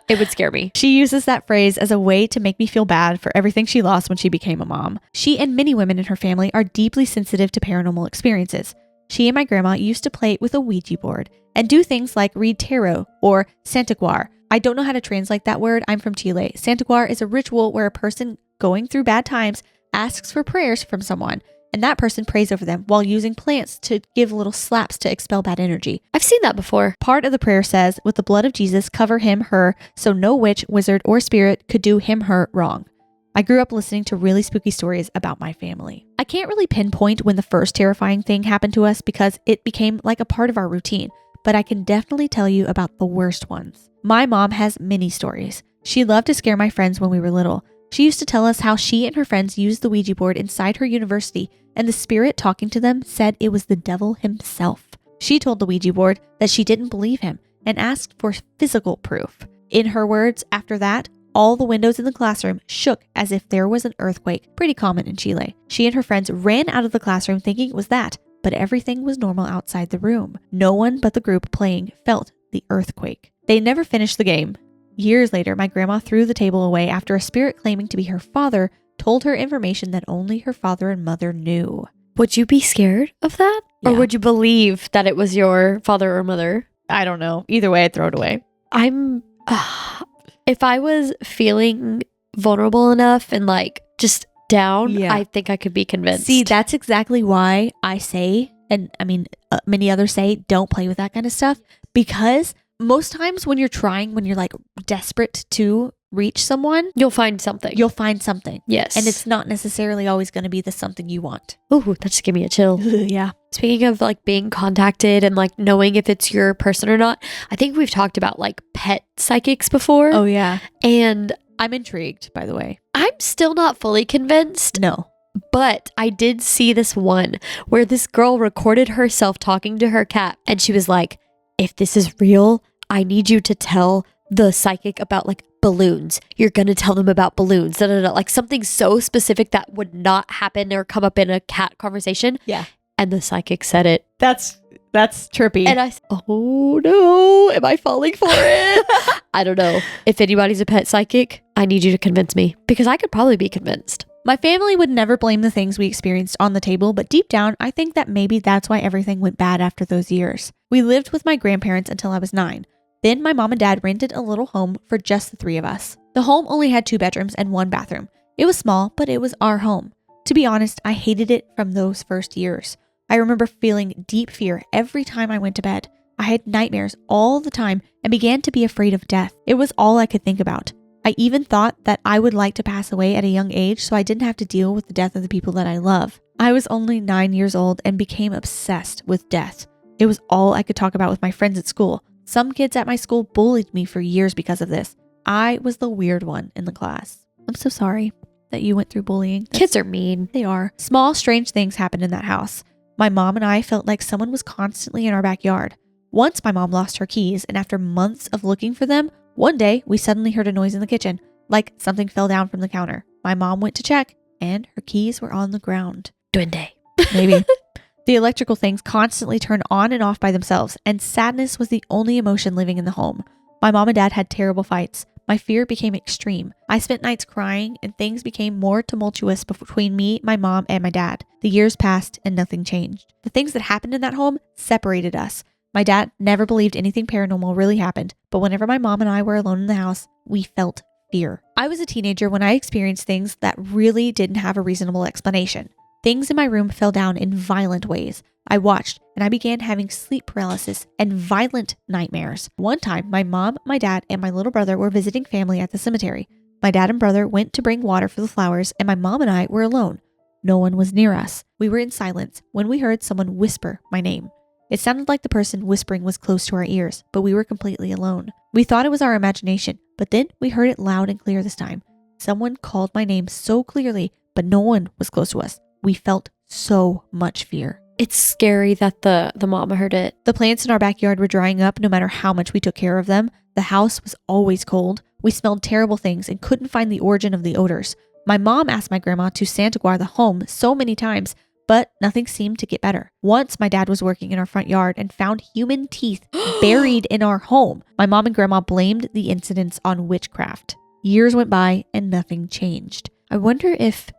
It would scare me. She uses that phrase as a way to make me feel bad for everything she lost when she became a mom. She and many women in her family are deeply sensitive to paranormal experiences. She and my grandma used to play with a Ouija board and do things like read tarot or Santaguar. I don't know how to translate that word. I'm from Chile. Santaguar is a ritual where a person going through bad times asks for prayers from someone, and that person prays over them while using plants to give little slaps to expel bad energy. I've seen that before. Part of the prayer says, with the blood of Jesus, cover him, her, so no witch, wizard, or spirit could do him, her wrong. I grew up listening to really spooky stories about my family. I can't really pinpoint when the first terrifying thing happened to us because it became like a part of our routine, but I can definitely tell you about the worst ones. My mom has many stories. She loved to scare my friends when we were little. She used to tell us how she and her friends used the Ouija board inside her university, and the spirit talking to them said it was the devil himself. She told the Ouija board that she didn't believe him and asked for physical proof. In her words, after that, all the windows in the classroom shook as if there was an earthquake, pretty common in Chile. She and her friends ran out of the classroom thinking it was that, but everything was normal outside the room. No one but the group playing felt the earthquake. They never finished the game. Years later, my grandma threw the table away after a spirit claiming to be her father told her information that only her father and mother knew. Would you be scared of that? Yeah. Or would you believe that it was your father or mother? I don't know. Either way, I'd throw it away. If I was feeling vulnerable enough and like just down, Yeah. I think I could be convinced. See, that's exactly why I say, and I mean, many others say, don't play with that kind of stuff, because most times when you're like desperate to reach someone, you'll find something. you'll find something. Yes. And it's not necessarily always going to be the something you want. Ooh, that just gave me a chill. Yeah. Speaking of like being contacted and like knowing if it's your person or not, I think we've talked about like pet psychics before. Oh, yeah. And I'm intrigued, by the way. I'm still not fully convinced. No. But I did see this one where this girl recorded herself talking to her cat. And she was like, if this is real, I need you to tell the psychic about like balloons. You're going to tell them about balloons. Da, da, da. Like something so specific that would not happen or come up in a cat conversation. Yeah. And the psychic said it. That's trippy. And I said, oh no, am I falling for it? I don't know. If anybody's a pet psychic, I need you to convince me because I could probably be convinced. My family would never blame the things we experienced on the table, but deep down, I think that maybe that's why everything went bad after those years. We lived with my grandparents until I was 9. Then my mom and dad rented a little home for just the 3 of us. The home only had 2 bedrooms and 1 bathroom. It was small, but it was our home. To be honest, I hated it from those first years. I remember feeling deep fear every time I went to bed. I had nightmares all the time and began to be afraid of death. It was all I could think about. I even thought that I would like to pass away at a young age so I didn't have to deal with the death of the people that I love. I was only 9 years old and became obsessed with death. It was all I could talk about with my friends at school. Some kids at my school bullied me for years because of this. I was the weird one in the class. I'm so sorry that you went through bullying. Kids are mean. They are. Small, strange things happened in that house. My mom and I felt like someone was constantly in our backyard. Once my mom lost her keys, and after months of looking for them, one day we suddenly heard a noise in the kitchen, like something fell down from the counter. My mom went to check, and her keys were on the ground. Duende. Maybe. The electrical things constantly turned on and off by themselves, and sadness was the only emotion living in the home. My mom and dad had terrible fights. My fear became extreme. I spent nights crying, and things became more tumultuous between me, my mom, and my dad. The years passed, and nothing changed. The things that happened in that home separated us. My dad never believed anything paranormal really happened, but whenever my mom and I were alone in the house, we felt fear. I was a teenager when I experienced things that really didn't have a reasonable explanation. Things in my room fell down in violent ways. I watched, and I began having sleep paralysis and violent nightmares. One time, my mom, my dad, and my little brother were visiting family at the cemetery. My dad and brother went to bring water for the flowers, and my mom and I were alone. No one was near us. We were in silence when we heard someone whisper my name. It sounded like the person whispering was close to our ears, but we were completely alone. We thought it was our imagination, but then we heard it loud and clear this time. Someone called my name so clearly, but no one was close to us. We felt so much fear. It's scary that the mama heard it. The plants in our backyard were drying up no matter how much we took care of them. The house was always cold. We smelled terrible things and couldn't find the origin of the odors. My mom asked my grandma to Santa Guard the home so many times, but nothing seemed to get better. Once my dad was working in our front yard and found human teeth buried in our home. My mom and grandma blamed the incidents on witchcraft. Years went by and nothing changed. I wonder if,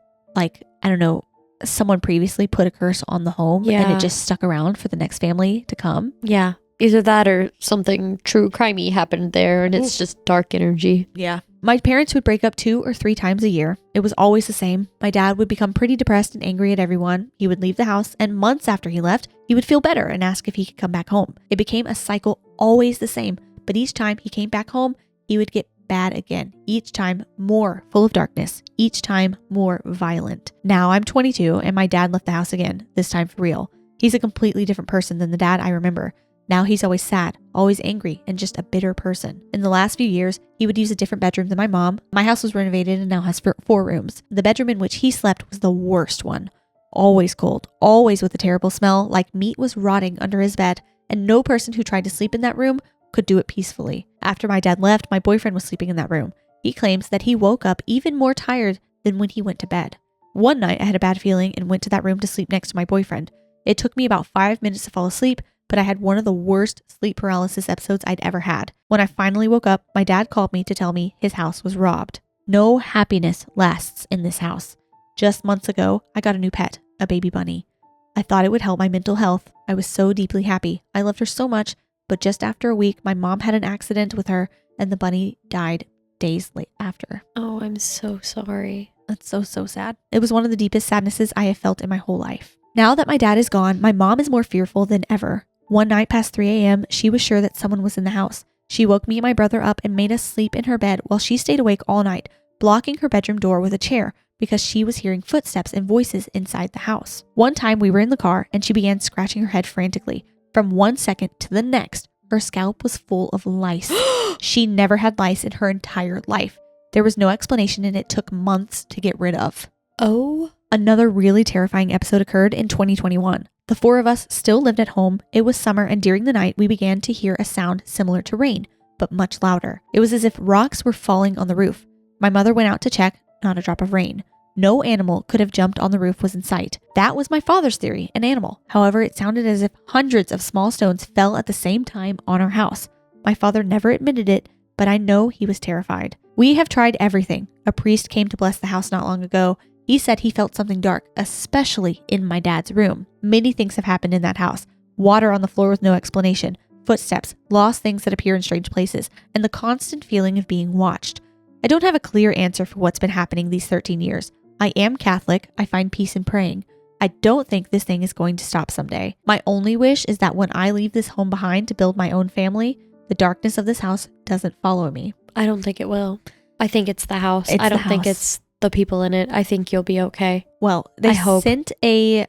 someone previously put a curse on the home and it just stuck around for the next family to come. Yeah. Either that or something true crimey happened there and it's just dark energy. Yeah. My parents would break up 2 or 3 times a year. It was always the same. My dad would become pretty depressed and angry at everyone. He would leave the house, and months after he left, he would feel better and ask if he could come back home. It became a cycle, always the same. But each time he came back home, he would get bad again. Each time more full of darkness. Each time more violent. Now I'm 22 and my dad left the house again, this time for real. He's a completely different person than the dad I remember. Now he's always sad, always angry, and just a bitter person. In the last few years, he would use a different bedroom than my mom. My house was renovated and now has 4 rooms. The bedroom in which he slept was the worst one. Always cold, always with a terrible smell, like meat was rotting under his bed, and no person who tried to sleep in that room could do it peacefully. After my dad left, my boyfriend was sleeping in that room. He claims that he woke up even more tired than when he went to bed. One night, I had a bad feeling and went to that room to sleep next to my boyfriend. It took me about 5 minutes to fall asleep, but I had one of the worst sleep paralysis episodes I'd ever had. When I finally woke up, my dad called me to tell me his house was robbed. No happiness lasts in this house. Just months ago, I got a new pet, a baby bunny. I thought it would help my mental health. I was so deeply happy. I loved her so much, but just after a week, my mom had an accident with her and the bunny died days late after. Oh, I'm so sorry. That's so sad. It was one of the deepest sadnesses I have felt in my whole life. Now that my dad is gone, my mom is more fearful than ever. One night past 3 a.m., she was sure that someone was in the house. She woke me and my brother up and made us sleep in her bed while she stayed awake all night, blocking her bedroom door with a chair because she was hearing footsteps and voices inside the house. One time we were in the car and she began scratching her head frantically. From 1 second to the next, her scalp was full of lice. She never had lice in her entire life. There was no explanation and it took months to get rid of. Oh. Another really terrifying episode occurred in 2021. The 4 of us still lived at home. It was summer and during the night we began to hear a sound similar to rain, but much louder. It was as if rocks were falling on the roof. My mother went out to check, not a drop of rain. No animal could have jumped on the roof was in sight. That was my father's theory, an animal. However, it sounded as if hundreds of small stones fell at the same time on our house. My father never admitted it, but I know he was terrified. We have tried everything. A priest came to bless the house not long ago. He said he felt something dark, especially in my dad's room. Many things have happened in that house. Water on the floor with no explanation, footsteps, lost things that appear in strange places, and the constant feeling of being watched. I don't have a clear answer for what's been happening these 13 years. I am Catholic. I find peace in praying. I don't think this thing is going to stop someday. My only wish is that when I leave this home behind to build my own family, the darkness of this house doesn't follow me. I don't think it will. I think it's the house. I don't think it's the people in it. I think you'll be okay. Well, they sent a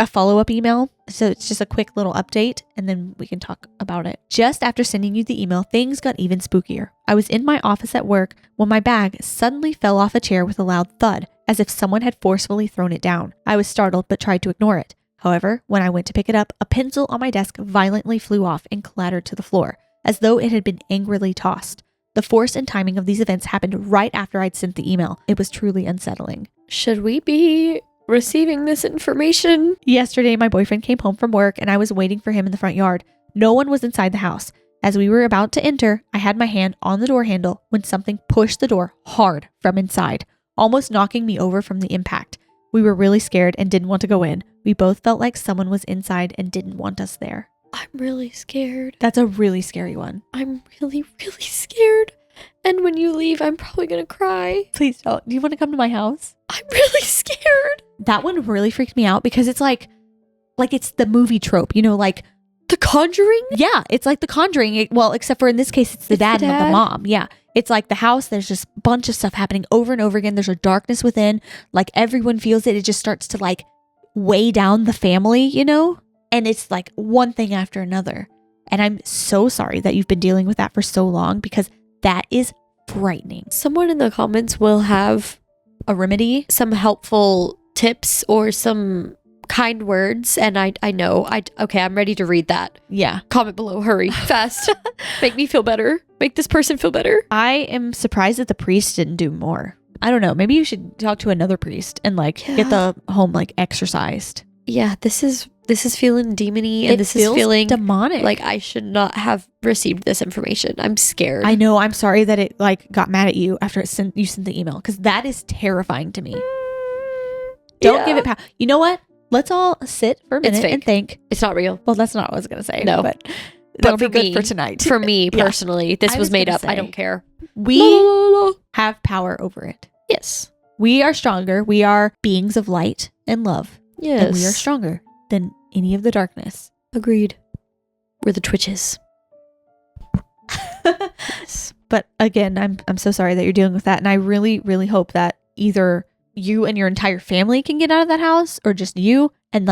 follow-up email. So it's just a quick little update and then we can talk about it. Just after sending you the email, things got even spookier. I was in my office at work when my bag suddenly fell off a chair with a loud thud, as if someone had forcefully thrown it down. I was startled but tried to ignore it. However, when I went to pick it up, a pencil on my desk violently flew off and clattered to the floor, as though it had been angrily tossed. The force and timing of these events happened right after I'd sent the email. It was truly unsettling. Should we be receiving this information? Yesterday, my boyfriend came home from work and I was waiting for him in the front yard. No one was inside the house. As we were about to enter, I had my hand on the door handle when something pushed the door hard from inside, almost knocking me over from the impact. We were really scared and didn't want to go in. We both felt like someone was inside and didn't want us there. I'm really scared. That's a really scary one. I'm really, really scared. And when you leave, I'm probably going to cry. Please don't. Do you want to come to my house? I'm really scared. That one really freaked me out because it's like it's the movie trope, you know, like The Conjuring? Yeah, it's like The Conjuring. Well, except for in this case, it's the dad and not the mom. Yeah. It's like the house, there's just a bunch of stuff happening over and over again. There's a darkness within. Like everyone feels it. It just starts to like weigh down the family, you know? And it's like one thing after another. And I'm so sorry that you've been dealing with that for so long, because that is frightening. Someone in the comments will have A remedy? some helpful tips or some kind words, and I know. Okay, I'm ready to read that. Yeah. Comment below, hurry, fast. Make me feel better. Make this person feel better. I am surprised that the priest didn't do more. I don't know. Maybe you should talk to another priest and get the home exorcised. Yeah, this is feeling demony, and this is feeling demonic. like I should not have received this information. I'm scared. I know. I'm sorry that it got mad at you after you sent the email, because that is terrifying to me. Don't give it power. You know what? Let's all sit for a minute and think. It's not real. Well, that's not what I was going to say. No. But that'll for be good me, for tonight. For me, personally, this was made up. I don't care. We have power over it. Yes. We are stronger. We are beings of light and love. Yes. And we are stronger than any of the darkness. Agreed. We're the Twitches. Yes. But again, I'm so sorry that you're dealing with that. And I really, really hope that either you and your entire family can get out of that house, or just you, and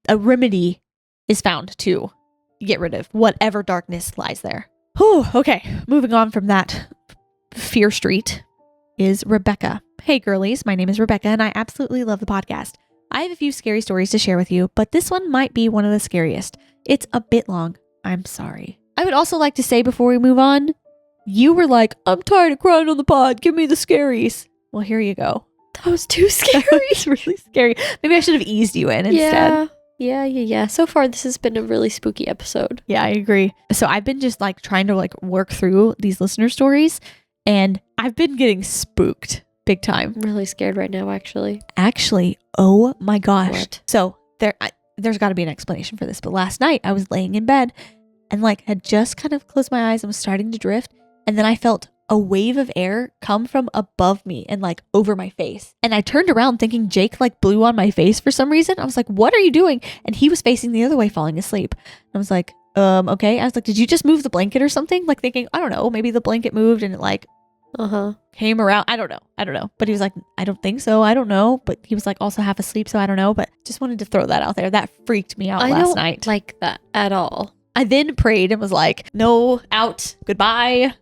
a remedy is found to get rid of whatever darkness lies there. Whew, okay. Moving on from that fear street is Rebekah. Hey girlies, my name is Rebekah and I absolutely love the podcast. I have a few scary stories to share with you, but this one might be one of the scariest. It's a bit long. I'm sorry. I would also like to say before we move on, you were like, I'm tired of crying on the pod. Give me the scaries. Well, here you go. That was too scary. It's really scary. Maybe I should have eased you in instead. Yeah. So far, this has been a really spooky episode. Yeah, I agree. So I've been just trying to work through these listener stories, and I've been getting spooked big time. I'm really scared right now, actually. Oh my gosh. What? So there's got to be an explanation for this, but last night I was laying in bed and had just kind of closed my eyes and was starting to drift, and then I felt a wave of air come from above me and over my face. And I turned around thinking Jake blew on my face for some reason. I was like, what are you doing? And he was facing the other way, falling asleep. And I was like, okay. I was like, did you just move the blanket or something? Thinking, I don't know, maybe the blanket moved and it came around. I don't know. But he was like, I don't think so. I don't know. But he was also half asleep, so I don't know. But just wanted to throw that out there. That freaked me out last night. I don't like that at all. I then prayed and was like, no, out, goodbye.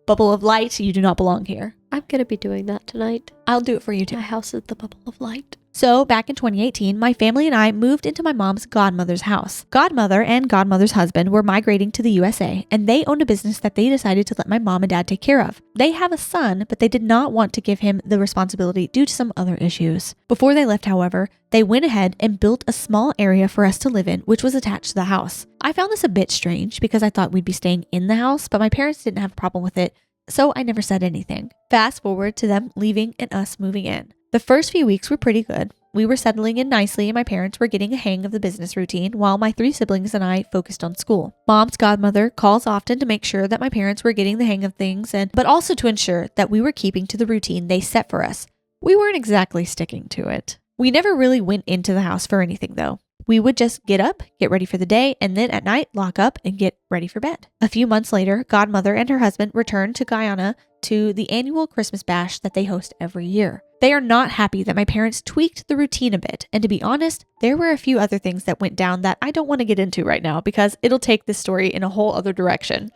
Bubble of light, you do not belong here. I'm going to be doing that tonight. I'll do it for you too. My house is the bubble of light. So back in 2018, my family and I moved into my mom's godmother's house. Godmother and godmother's husband were migrating to the USA, and they owned a business that they decided to let my mom and dad take care of. They have a son, but they did not want to give him the responsibility due to some other issues. Before they left, however, they went ahead and built a small area for us to live in, which was attached to the house. I found this a bit strange because I thought we'd be staying in the house, but my parents didn't have a problem with it, so I never said anything. Fast forward to them leaving and us moving in. The first few weeks were pretty good. We were settling in nicely and my parents were getting a hang of the business routine while my 3 siblings and I focused on school. Mom's godmother calls often to make sure that my parents were getting the hang of things, but also to ensure that we were keeping to the routine they set for us. We weren't exactly sticking to it. We never really went into the house for anything though. We would just get up, get ready for the day, and then at night lock up and get ready for bed. A few months later, godmother and her husband returned to Guyana to the annual Christmas bash that they host every year. They are not happy that my parents tweaked the routine a bit, and to be honest, there were a few other things that went down that I don't want to get into right now because it'll take this story in a whole other direction.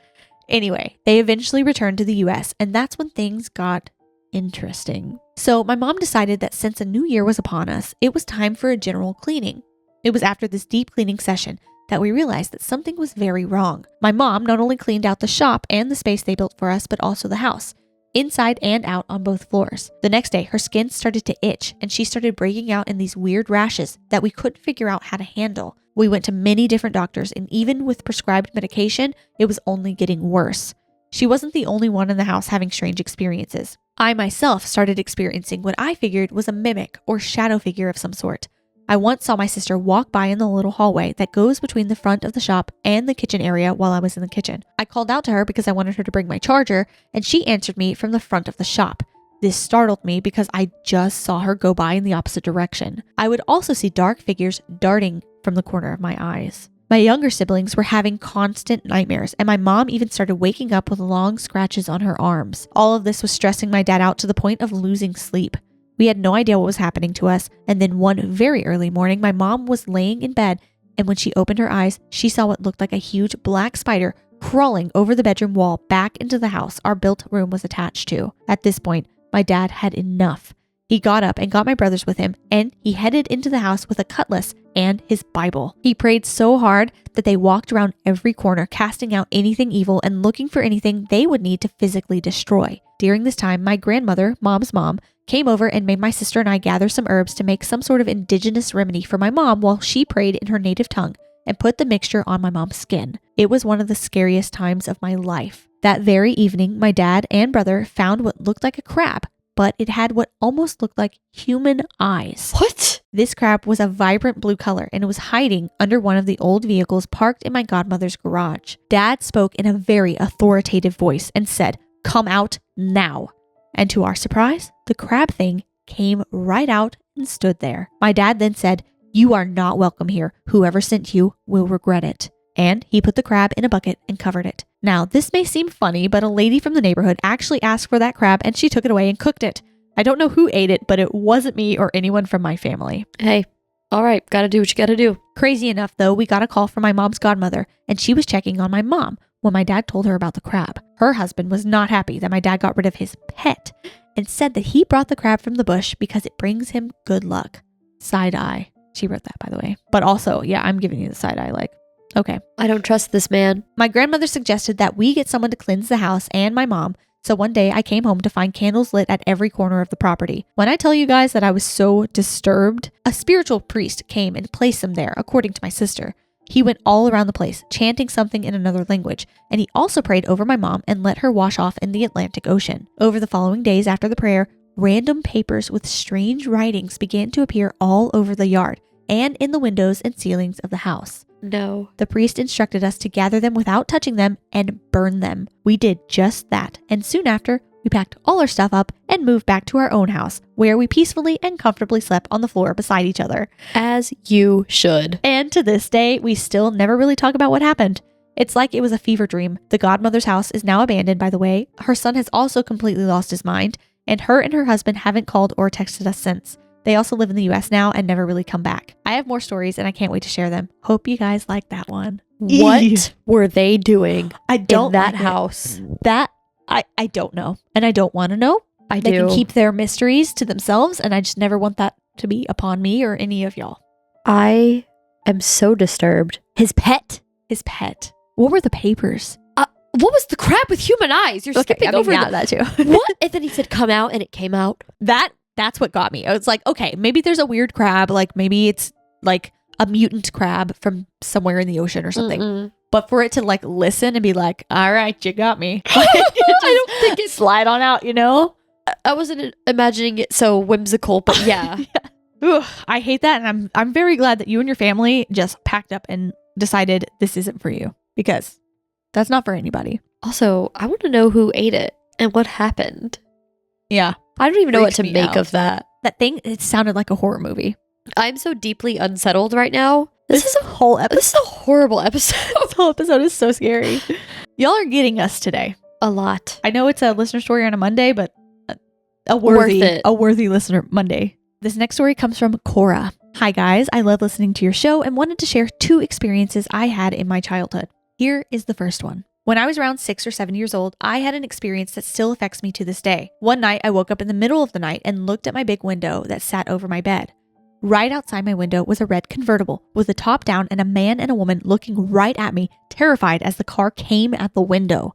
Anyway, they eventually returned to the US, and that's when things got interesting. So my mom decided that since a new year was upon us, it was time for a general cleaning. It was after this deep cleaning session that we realized that something was very wrong. My mom not only cleaned out the shop and the space they built for us, but also the house, inside and out on both floors. The next day, her skin started to itch and she started breaking out in these weird rashes that we couldn't figure out how to handle. We went to many different doctors, and even with prescribed medication, it was only getting worse. She wasn't the only one in the house having strange experiences. I myself started experiencing what I figured was a mimic or shadow figure of some sort. I once saw my sister walk by in the little hallway that goes between the front of the shop and the kitchen area while I was in the kitchen. I called out to her because I wanted her to bring my charger, and she answered me from the front of the shop. This startled me because I just saw her go by in the opposite direction. I would also see dark figures darting from the corner of my eyes. My younger siblings were having constant nightmares, and my mom even started waking up with long scratches on her arms. All of this was stressing my dad out to the point of losing sleep. We had no idea what was happening to us, and then one very early morning, my mom was laying in bed and when she opened her eyes, she saw what looked like a huge black spider crawling over the bedroom wall back into the house our built room was attached to. At this point, my dad had enough. He got up and got my brothers with him, and he headed into the house with a cutlass and his Bible. He prayed so hard that they walked around every corner, casting out anything evil and looking for anything they would need to physically destroy. During this time, my grandmother, Mom's mom, came over and made my sister and I gather some herbs to make some sort of indigenous remedy for my mom while she prayed in her native tongue and put the mixture on my mom's skin. It was one of the scariest times of my life. That very evening, my dad and brother found what looked like a crab, but it had what almost looked like human eyes. What? This crab was a vibrant blue color and it was hiding under one of the old vehicles parked in my godmother's garage. Dad spoke in a very authoritative voice and said, "Come out now." And to our surprise, the crab thing came right out and stood there. My dad then said, "You are not welcome here. Whoever sent you will regret it." And he put the crab in a bucket and covered it. Now, this may seem funny, but a lady from the neighborhood actually asked for that crab and she took it away and cooked it. I don't know who ate it, but it wasn't me or anyone from my family. Hey, all right, gotta do what you gotta do. Crazy enough, though, we got a call from my mom's godmother and she was checking on my mom when my dad told her about the crab. Her husband was not happy that my dad got rid of his pet and said that he brought the crab from the bush because it brings him good luck. Side eye. She wrote that, by the way. But also, yeah, I'm giving you the side eye, like, okay. I don't trust this man. My grandmother suggested that we get someone to cleanse the house and my mom. So one day I came home to find candles lit at every corner of the property. When I tell you guys that I was so disturbed, a spiritual priest came and placed them there, according to my sister. He went all around the place, chanting something in another language, and he also prayed over my mom and let her wash off in the Atlantic Ocean. Over the following days after the prayer, random papers with strange writings began to appear all over the yard and in the windows and ceilings of the house. No. The priest instructed us to gather them without touching them and burn them. We did just that, and soon after, we packed all our stuff up and moved back to our own house, where we peacefully and comfortably slept on the floor beside each other. As you should. And to this day, we still never really talk about what happened. It's like it was a fever dream. The godmother's house is now abandoned, by the way. Her son has also completely lost his mind, and her husband haven't called or texted us since. They also live in the US now and never really come back. I have more stories and I can't wait to share them. Hope you guys like that one. What were they doing in that house? That I don't know. And I don't want to know. They They can keep their mysteries to themselves, and I just never want that to be upon me or any of y'all. I am so disturbed. His pet. What were the papers? What was the crab with human eyes? You're skipping over that too. What? And then he said, "Come out," and it came out. That's what got me. I was like, okay, maybe there's a weird crab. Like maybe it's like a mutant crab from somewhere in the ocean or something. Mm-mm. But for it to like listen and be like, all right, you got me. I don't think it slide on out, you know? I wasn't imagining it so whimsical, but yeah. Ugh, I hate that. And I'm very glad that you and your family just packed up and decided this isn't for you, because that's not for anybody. Also, I want to know who ate it and what happened. Yeah. I don't even know what to Freaks me make out. of that. That thing, it sounded like a horror movie. I'm so deeply unsettled right now. This is a horrible episode. This whole episode is so scary. Y'all are getting us today. A lot. I know it's a listener story on a Monday, but a Worth it. worthy listener Monday. This next story comes from Cora. Hi guys, I love listening to your show and wanted to share 2 experiences I had in my childhood. Here is the first one. When I was around 6 or 7 years old, I had an experience that still affects me to this day. One night, I woke up in the middle of the night and looked at my big window that sat over my bed. Right outside my window was a red convertible with the top down and a man and a woman looking right at me, terrified as the car came at the window.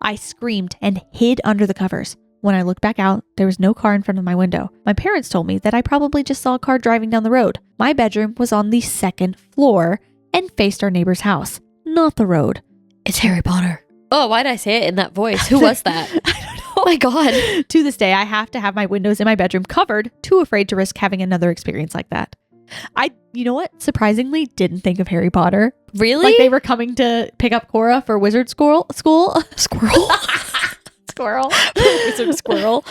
I screamed and hid under the covers. When I looked back out, there was no car in front of my window. My parents told me that I probably just saw a car driving down the road. My bedroom was on the 2nd floor and faced our neighbor's house, not the road. It's Harry Potter. Oh, why did I say it in that voice? Who was that? I don't know. Oh my God. To this day, I have to have my windows in my bedroom covered, too afraid to risk having another experience like that. You know what? Surprisingly, didn't think of Harry Potter. Really? Like they were coming to pick up Cora for wizard school. Squirrel? Squirrel. Wizard squirrel.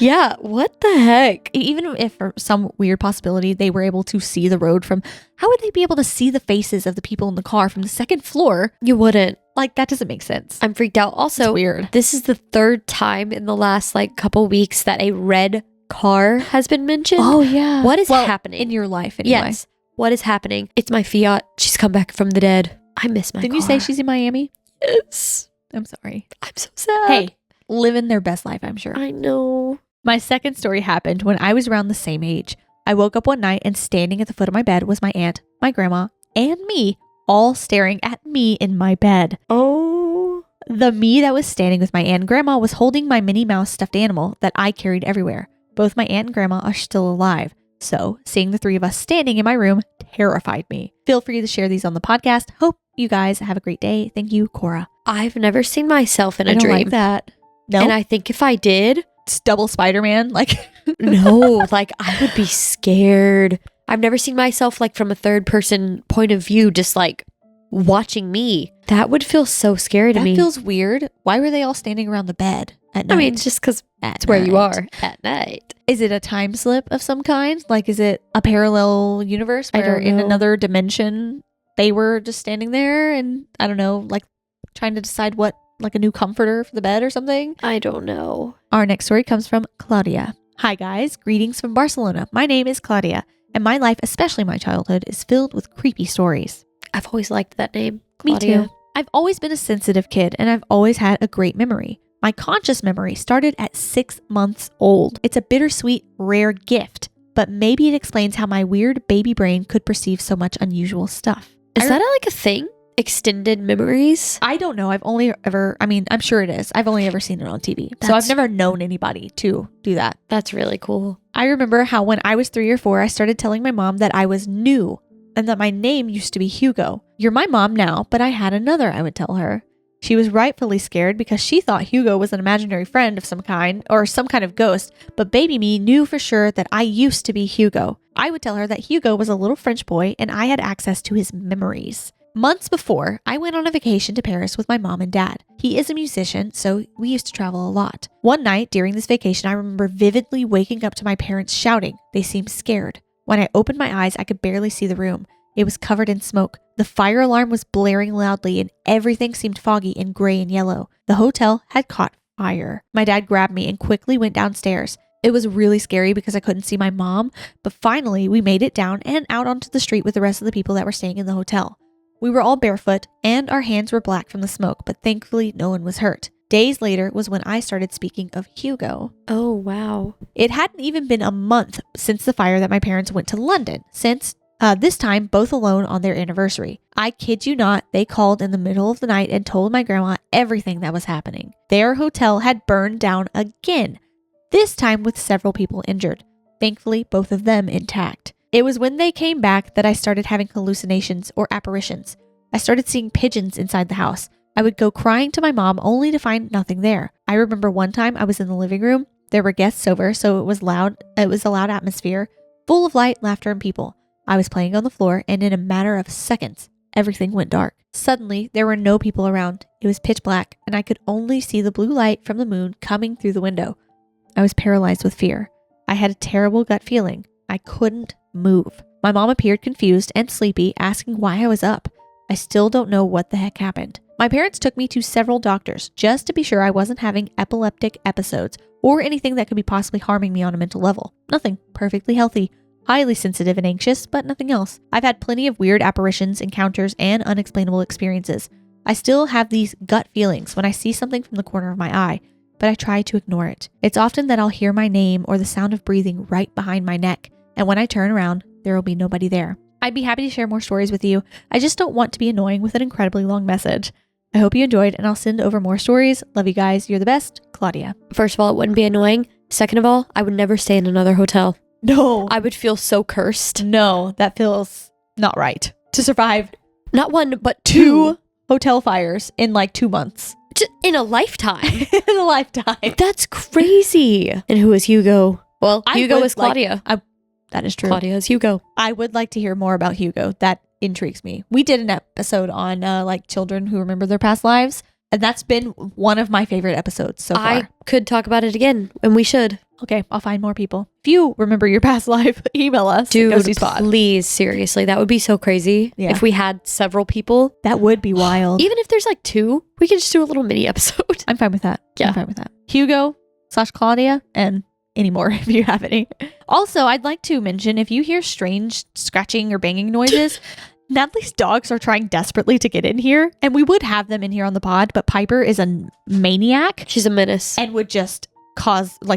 Yeah, what the heck? Even if for some weird possibility they were able to see the road from, how would they be able to see the faces of the people in the car from the 2nd floor? You wouldn't. Like, that doesn't make sense. I'm freaked out. Also, It's weird. This is the 3rd time in the last couple weeks that a red car has been mentioned. Oh, yeah. What is happening? In your life, anyway. Yes. What is happening? It's my Fiat. She's come back from the dead. I miss my Didn't car. you say she's in Miami? Yes. I'm sorry. I'm so sad. Hey, living their best life, I'm sure. I know. My second story happened when I was around the same age. I woke up one night and standing at the foot of my bed was my aunt, my grandma, and me, all staring at me in my bed. Oh. The me that was standing with my aunt and grandma was holding my Minnie Mouse stuffed animal that I carried everywhere. Both my aunt and grandma are still alive. So seeing the three of us standing in my room terrified me. Feel free to share these on the podcast. Hope you guys have a great day. Thank you, Cora. I've never seen myself in a I don't dream. like that. No, And I think if I did, it's double Spider-Man. Like, no, like I would be scared. I've never seen myself like from a third person point of view, just like watching me. That would feel so scary to that me. feels weird. Why were they all standing around the bed at night? I mean, just because that's where you are at night. Is it a time slip of some kind? Like, is it a parallel universe I where don't in know. another dimension they were just standing there and I don't know, like trying to decide what, like a new comforter for the bed or something? I don't know. Our next story comes from Claudia. Hi guys, greetings from Barcelona. My name is Claudia, and my life, especially my childhood, is filled with creepy stories. I've always liked that name. Me Claudia. too. I've always been a sensitive kid, and I've always had a great memory. My conscious memory started at 6 months old. It's a bittersweet, rare gift, but maybe it explains how my weird baby brain could perceive so much unusual stuff. Is that like a thing? Extended memories? I don't know. I'm sure it is. I've only ever seen it on TV. So I've never known anybody to do that. That's really cool. I remember how when I was 3 or 4, I started telling my mom that I was new and that my name used to be Hugo. You're my mom now, but I had another, I would tell her. She was rightfully scared because she thought Hugo was an imaginary friend of some kind or some kind of ghost, but baby me knew for sure that I used to be Hugo. I would tell her that Hugo was a little French boy and I had access to his memories. Months before, I went on a vacation to Paris with my mom and dad. He is a musician, so we used to travel a lot. One night during this vacation, I remember vividly waking up to my parents shouting. They seemed scared. When I opened my eyes, I could barely see the room. It was covered in smoke. The fire alarm was blaring loudly and everything seemed foggy and gray and yellow. The hotel had caught fire. My dad grabbed me and quickly went downstairs. It was really scary because I couldn't see my mom, but finally we made it down and out onto the street with the rest of the people that were staying in the hotel. We were all barefoot and our hands were black from the smoke, but thankfully no one was hurt. Days later was when I started speaking of Hugo. Oh, wow. It hadn't even been a month since the fire that my parents went to London, since this time both alone on their anniversary. I kid you not, they called in the middle of the night and told my grandma everything that was happening. Their hotel had burned down again, this time with several people injured. Thankfully, both of them intact. It was when they came back that I started having hallucinations or apparitions. I started seeing pigeons inside the house. I would go crying to my mom only to find nothing there. I remember one time I was in the living room. There were guests over, so it was loud. It was a loud atmosphere, full of light, laughter, and people. I was playing on the floor, and in a matter of seconds, everything went dark. Suddenly, there were no people around. It was pitch black, and I could only see the blue light from the moon coming through the window. I was paralyzed with fear. I had a terrible gut feeling. I couldn't move. My mom appeared confused and sleepy, asking why I was up. I still don't know what the heck happened. My parents took me to several doctors just to be sure I wasn't having epileptic episodes or anything that could be possibly harming me on a mental level. Nothing. Perfectly healthy. Highly sensitive and anxious, but nothing else. I've had plenty of weird apparitions, encounters, and unexplainable experiences. I still have these gut feelings when I see something from the corner of my eye, but I try to ignore it. It's often that I'll hear my name or the sound of breathing right behind my neck, and when I turn around, there will be nobody there. I'd be happy to share more stories with you. I just don't want to be annoying with an incredibly long message. I hope you enjoyed, and I'll send over more stories. Love you guys. You're the best. Claudia. First of all, it wouldn't be annoying. Second of all, I would never stay in another hotel. No. I would feel so cursed. No, that feels not right. To survive Not one, but two hotel fires in like 2 months. In a lifetime. In a lifetime. That's crazy. And who is Hugo? Well, Hugo is Claudia. That is true. Claudia is Hugo. I would like to hear more about Hugo. That intrigues me. We did an episode on like children who remember their past lives, and that's been one of my favorite episodes so far. I could talk about it again, and we should. Okay, I'll find more people. If you remember your past life, email us. Dude, Ghosteas. please, seriously. That would be so crazy if we had several people. That would be wild. Even if there's like 2, we could just do a little mini episode. I'm fine with that. Yeah. I'm fine with that. Hugo / Claudia and anymore if you have any. Also, I'd like to mention, if you hear strange scratching or banging noises, Natalie's dogs are trying desperately to get in here, and we would have them in here on the pod, but Piper is a maniac. She's a menace. And would just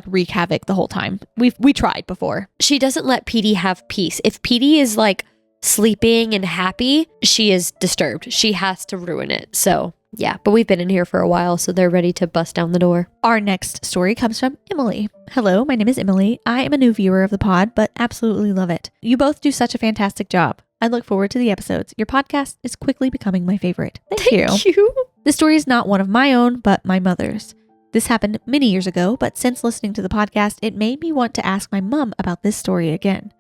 wreak havoc the whole time. We tried before. She doesn't let Petey have peace. If Petey is like sleeping and happy, she is disturbed. She has to ruin it. So yeah, but we've been in here for a while, so they're ready to bust down the door. Our next story comes from Emily. Hello, my name is Emily. I am a new viewer of the pod, but absolutely love it. You both do such a fantastic job. I look forward to the episodes. Your podcast is quickly becoming my favorite. Thank you. This story is not one of my own, but my mother's. This happened many years ago, but since listening to the podcast, it made me want to ask my mom about this story again.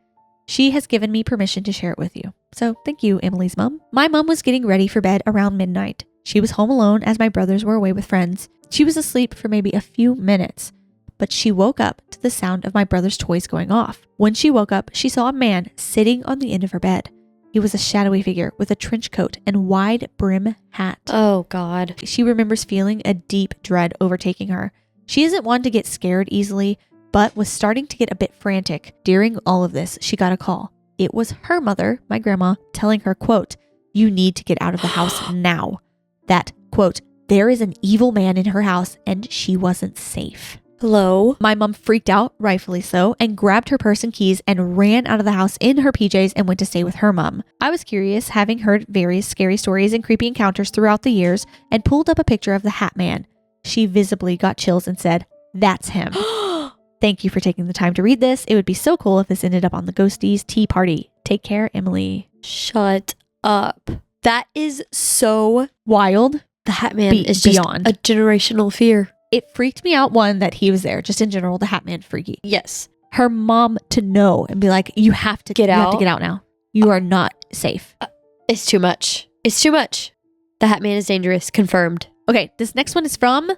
She has given me permission to share it with you. So thank you, Emily's mom. My mom was getting ready for bed around midnight. She was home alone as my brothers were away with friends. She was asleep for maybe a few minutes, but she woke up to the sound of my brother's toys going off. When she woke up, she saw a man sitting on the end of her bed. He was a shadowy figure with a trench coat and wide brim hat. Oh, God. She remembers feeling a deep dread overtaking her. She isn't one to get scared easily, but was starting to get a bit frantic. During all of this, she got a call. It was her mother, my grandma, telling her, quote, "You need to get out of the house now." That, quote, "There is an evil man in her house and she wasn't safe." Hello? My mom freaked out, rightfully so, and grabbed her purse and keys and ran out of the house in her PJs and went to stay with her mom. I was curious, having heard various scary stories and creepy encounters throughout the years, and pulled up a picture of the Hat Man. She visibly got chills and said, "That's him." Thank you for taking the time to read this. It would be so cool if this ended up on the Ghosteas tea party. Take care, Emily. Shut up. That is so wild. The Hat Man is just beyond a generational fear. It freaked me out, one, that he was there. Just in general, the Hat Man freaky. Yes. Her mom to know and be like, you have to get out. You have to get out now. You are not safe. It's too much. It's too much. The Hat Man is dangerous. Confirmed. Okay, this next one is from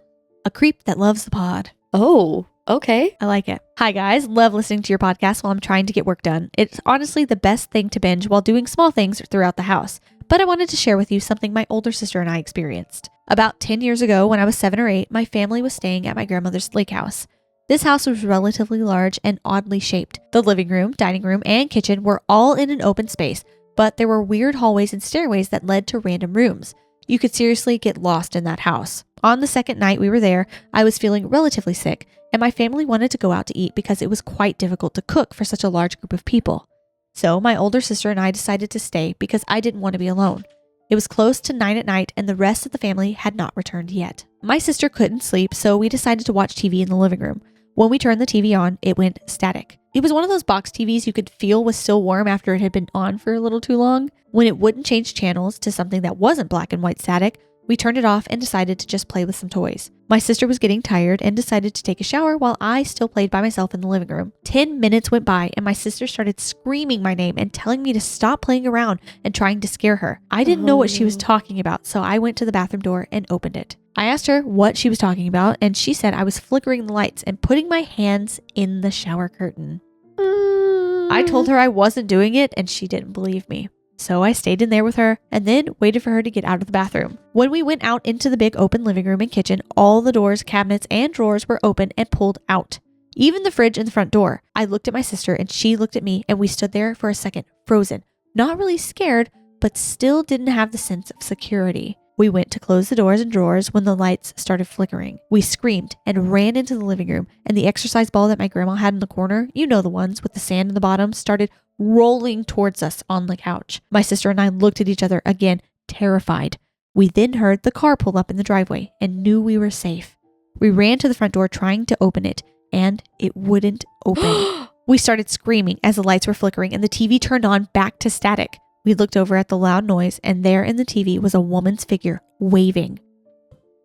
a creep that loves the pod. Oh, okay. I like it. Hi guys, love listening to your podcast while I'm trying to get work done. It's honestly the best thing to binge while doing small things throughout the house. But I wanted to share with you something my older sister and I experienced. About 10 years ago, when I was 7 or 8, my family was staying at my grandmother's lake house. This house was relatively large and oddly shaped. The living room, dining room, and kitchen were all in an open space, but there were weird hallways and stairways that led to random rooms. You could seriously get lost in that house. On the second night we were there, I was feeling relatively sick, and my family wanted to go out to eat because it was quite difficult to cook for such a large group of people. So my older sister and I decided to stay because I didn't want to be alone. It was close to 9 at night and the rest of the family had not returned yet. My sister couldn't sleep, so we decided to watch TV in the living room. When we turned the TV on, it went static. It was one of those box TVs you could feel was still warm after it had been on for a little too long. When it wouldn't change channels to something that wasn't black and white static, we turned it off and decided to just play with some toys. My sister was getting tired and decided to take a shower while I still played by myself in the living room. 10 minutes went by and my sister started screaming my name and telling me to stop playing around and trying to scare her. I didn't know what she was talking about, so I went to the bathroom door and opened it. I asked her what she was talking about, and she said I was flickering the lights and putting my hands in the shower curtain. I told her I wasn't doing it and she didn't believe me. So I stayed in there with her and then waited for her to get out of the bathroom. When we went out into the big open living room and kitchen, all the doors, cabinets, and drawers were open and pulled out. Even the fridge in the front door. I looked at my sister and she looked at me and we stood there for a second, frozen. Not really scared, but still didn't have the sense of security. We went to close the doors and drawers when the lights started flickering. We screamed and ran into the living room, and the exercise ball that my grandma had in the corner, you know the ones with the sand in the bottom, started rolling towards us on the couch. My sister and I looked at each other again, terrified. We then heard the car pull up in the driveway and knew we were safe. We ran to the front door trying to open it, and it wouldn't open. We started screaming as the lights were flickering and the TV turned on back to static. We looked over at the loud noise, and there in the TV was a woman's figure waving.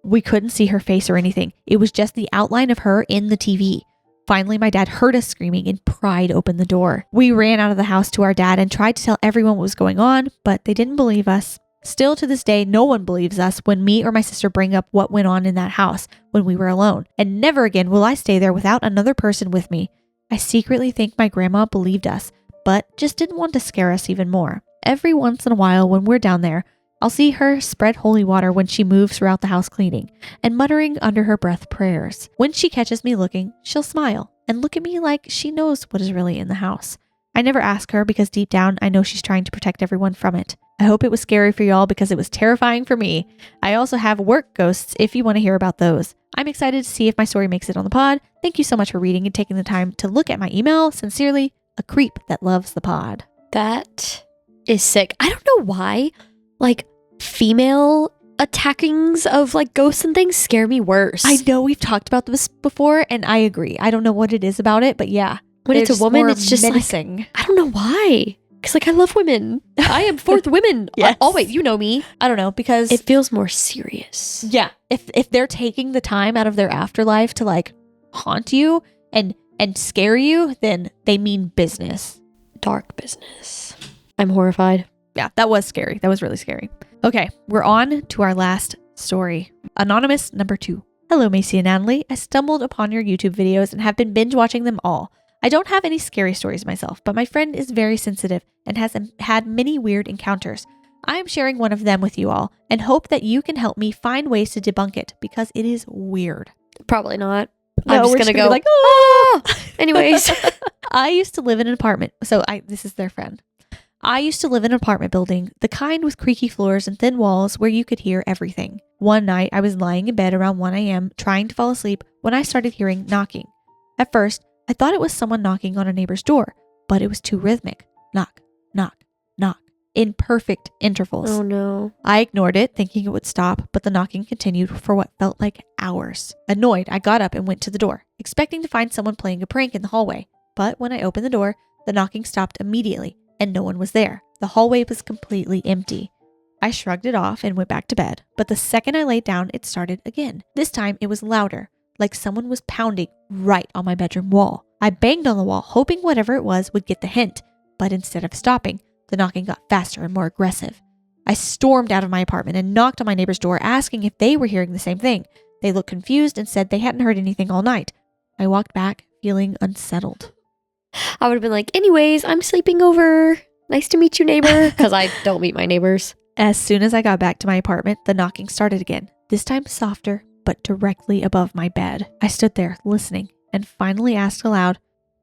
We couldn't see her face or anything. It was just the outline of her in the TV. Finally, my dad heard us screaming and pried open the door. We ran out of the house to our dad and tried to tell everyone what was going on, but they didn't believe us. Still to this day, no one believes us when me or my sister bring up what went on in that house when we were alone. And never again will I stay there without another person with me. I secretly think my grandma believed us, but just didn't want to scare us even more. Every once in a while when we're down there, I'll see her spread holy water when she moves throughout the house cleaning and muttering under her breath prayers. When she catches me looking, she'll smile and look at me like she knows what is really in the house. I never ask her because deep down I know she's trying to protect everyone from it. I hope it was scary for y'all because it was terrifying for me. I also have work ghosts if you want to hear about those. I'm excited to see if my story makes it on the pod. Thank you so much for reading and taking the time to look at my email. Sincerely, a creep that loves the pod. That is sick. I don't know why, like, female attackings of like ghosts and things scare me worse. I know we've talked about this before and I agree. I don't know what it is about it, but yeah. When it's a woman, it's just menacing. Like, I don't know why. Because like I love women. I am for the women. Yes. Always, you know me. I don't know, because it feels more serious. Yeah. If they're taking the time out of their afterlife to like haunt you and scare you, then they mean business. Dark business. I'm horrified. Yeah, that was scary. That was really scary. Okay, we're on to our last story. Anonymous number 2. Hello, Macy and Natalie. I stumbled upon your YouTube videos and have been binge watching them all. I don't have any scary stories myself, but my friend is very sensitive and has had many weird encounters. I am sharing one of them with you all and hope that you can help me find ways to debunk it because it is weird. Probably not. No, I'm just gonna go be like, oh! Anyways. I used to live in an apartment. This is their friend. I used to live in an apartment building, the kind with creaky floors and thin walls where you could hear everything. One night, I was lying in bed around 1 a.m. trying to fall asleep when I started hearing knocking. At first, I thought it was someone knocking on a neighbor's door, but it was too rhythmic. Knock, knock, knock, in perfect intervals. Oh no. I ignored it, thinking it would stop, but the knocking continued for what felt like hours. Annoyed, I got up and went to the door, expecting to find someone playing a prank in the hallway. But when I opened the door, the knocking stopped immediately, and no one was there. The hallway was completely empty. I shrugged it off and went back to bed, but the second I laid down, it started again. This time, it was louder, like someone was pounding right on my bedroom wall. I banged on the wall, hoping whatever it was would get the hint, but instead of stopping, the knocking got faster and more aggressive. I stormed out of my apartment and knocked on my neighbor's door, asking if they were hearing the same thing. They looked confused and said they hadn't heard anything all night. I walked back, feeling unsettled. I would have been like, anyways, I'm sleeping over. Nice to meet you, neighbor. Because I don't meet my neighbors. As soon as I got back to my apartment, the knocking started again, this time softer, but directly above my bed. I stood there, listening, and finally asked aloud,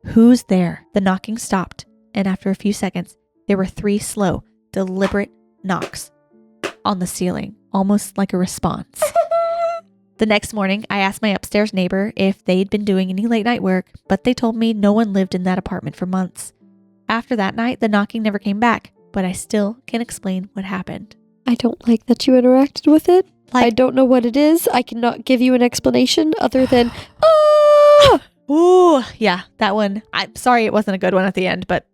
"Who's there?" The knocking stopped, and after a few seconds, there were 3 slow, deliberate knocks on the ceiling, almost like a response. The next morning, I asked my upstairs neighbor if they'd been doing any late night work, but they told me no one lived in that apartment for months. After that night, the knocking never came back, but I still can't explain what happened. I don't like that you interacted with it. I don't know what it is. I cannot give you an explanation other than, ah! Ooh, yeah, that one. I'm sorry it wasn't a good one at the end, but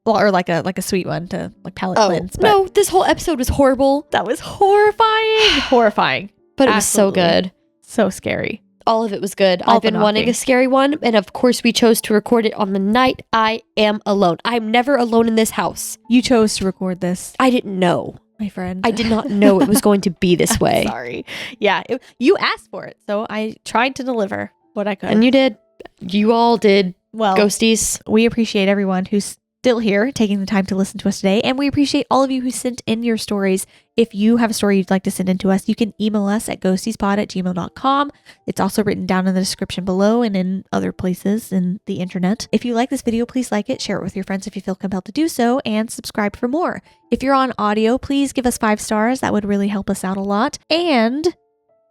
or like a sweet one to like palate cleanse. But no, this whole episode was horrible. That was horrifying. Horrifying. But it was so good. So scary. All of it was good. All I've been wanting a scary one, and of course we chose to record it on the night I am alone. I'm never alone in this house. You chose to record this. I didn't know. My friend. I did not know it was going to be this way. Sorry. Yeah, you asked for it, so I tried to deliver what I could. And you did. You all did. Well, Ghosties. We appreciate everyone who's still here taking the time to listen to us today, and we appreciate all of you who sent in your stories. If you have a story you'd like to send in to us, you can email us at ghostiespod@gmail.com. It's also written down in the description below and in other places in the internet. If you like this video, please like it, share it with your friends if you feel compelled to do so, and subscribe for more. If you're on audio, please give us 5 stars. That would really help us out a lot. And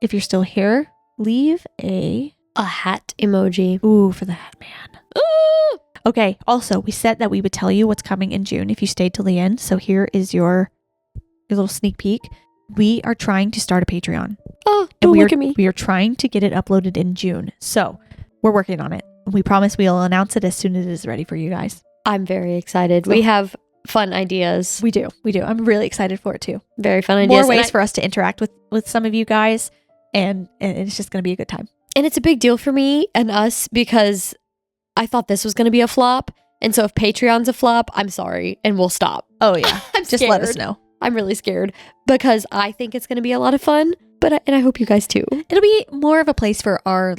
if you're still here, leave a hat emoji. Ooh, for the hat man. Ooh! Okay, also, we said that we would tell you what's coming in June if you stayed till the end. So here is your little sneak peek. We are trying to start a Patreon. Oh, don't look at me. We are trying to get it uploaded in June. So we're working on it. We promise we'll announce it as soon as it is ready for you guys. I'm very excited. We have fun ideas. We do. I'm really excited for it too. Very fun ideas. More ways for us to interact with some of you guys. And it's just going to be a good time. And it's a big deal for me and us because I thought this was going to be a flop. And so if Patreon's a flop, I'm sorry. And we'll stop. Oh, yeah. I'm just let us know. I'm really scared because I think it's going to be a lot of fun. And I hope you guys too. It'll be more of a place for our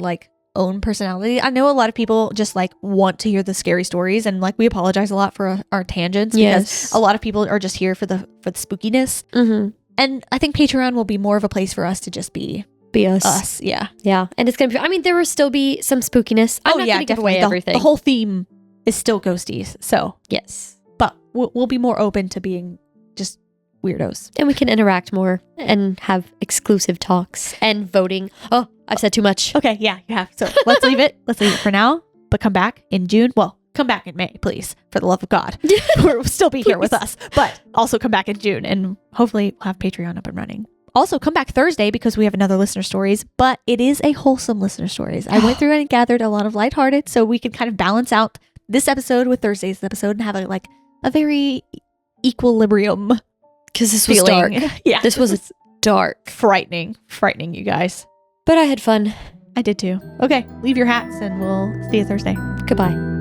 own personality. I know a lot of people just want to hear the scary stories, and we apologize a lot for our tangents because a lot of people are just here for the spookiness. Mm-hmm. And I think Patreon will be more of a place for us to just be us. Yeah. Yeah. And it's going to be, I mean, there will still be some spookiness. I'm not going to give away everything. The whole theme is still ghosties. So, yes. But we'll be more open to being just weirdos. And we can interact more and have exclusive talks and voting. Oh, I've said too much. Okay. Yeah, you have. So let's leave it. Let's leave it for now. But come back in June. Well, come back in May, please, for the love of God. We'll still be here with us. But also come back in June and hopefully we'll have Patreon up and running. Also, come back Thursday because we have another listener stories, but it is a wholesome listener stories. I went through and gathered a lot of lighthearted so we can kind of balance out this episode with Thursday's episode and have a very equilibrium. Because this was dark. Yeah. This was dark. Frightening, you guys. But I had fun. I did too. Okay, leave your hats and we'll see you Thursday. Goodbye.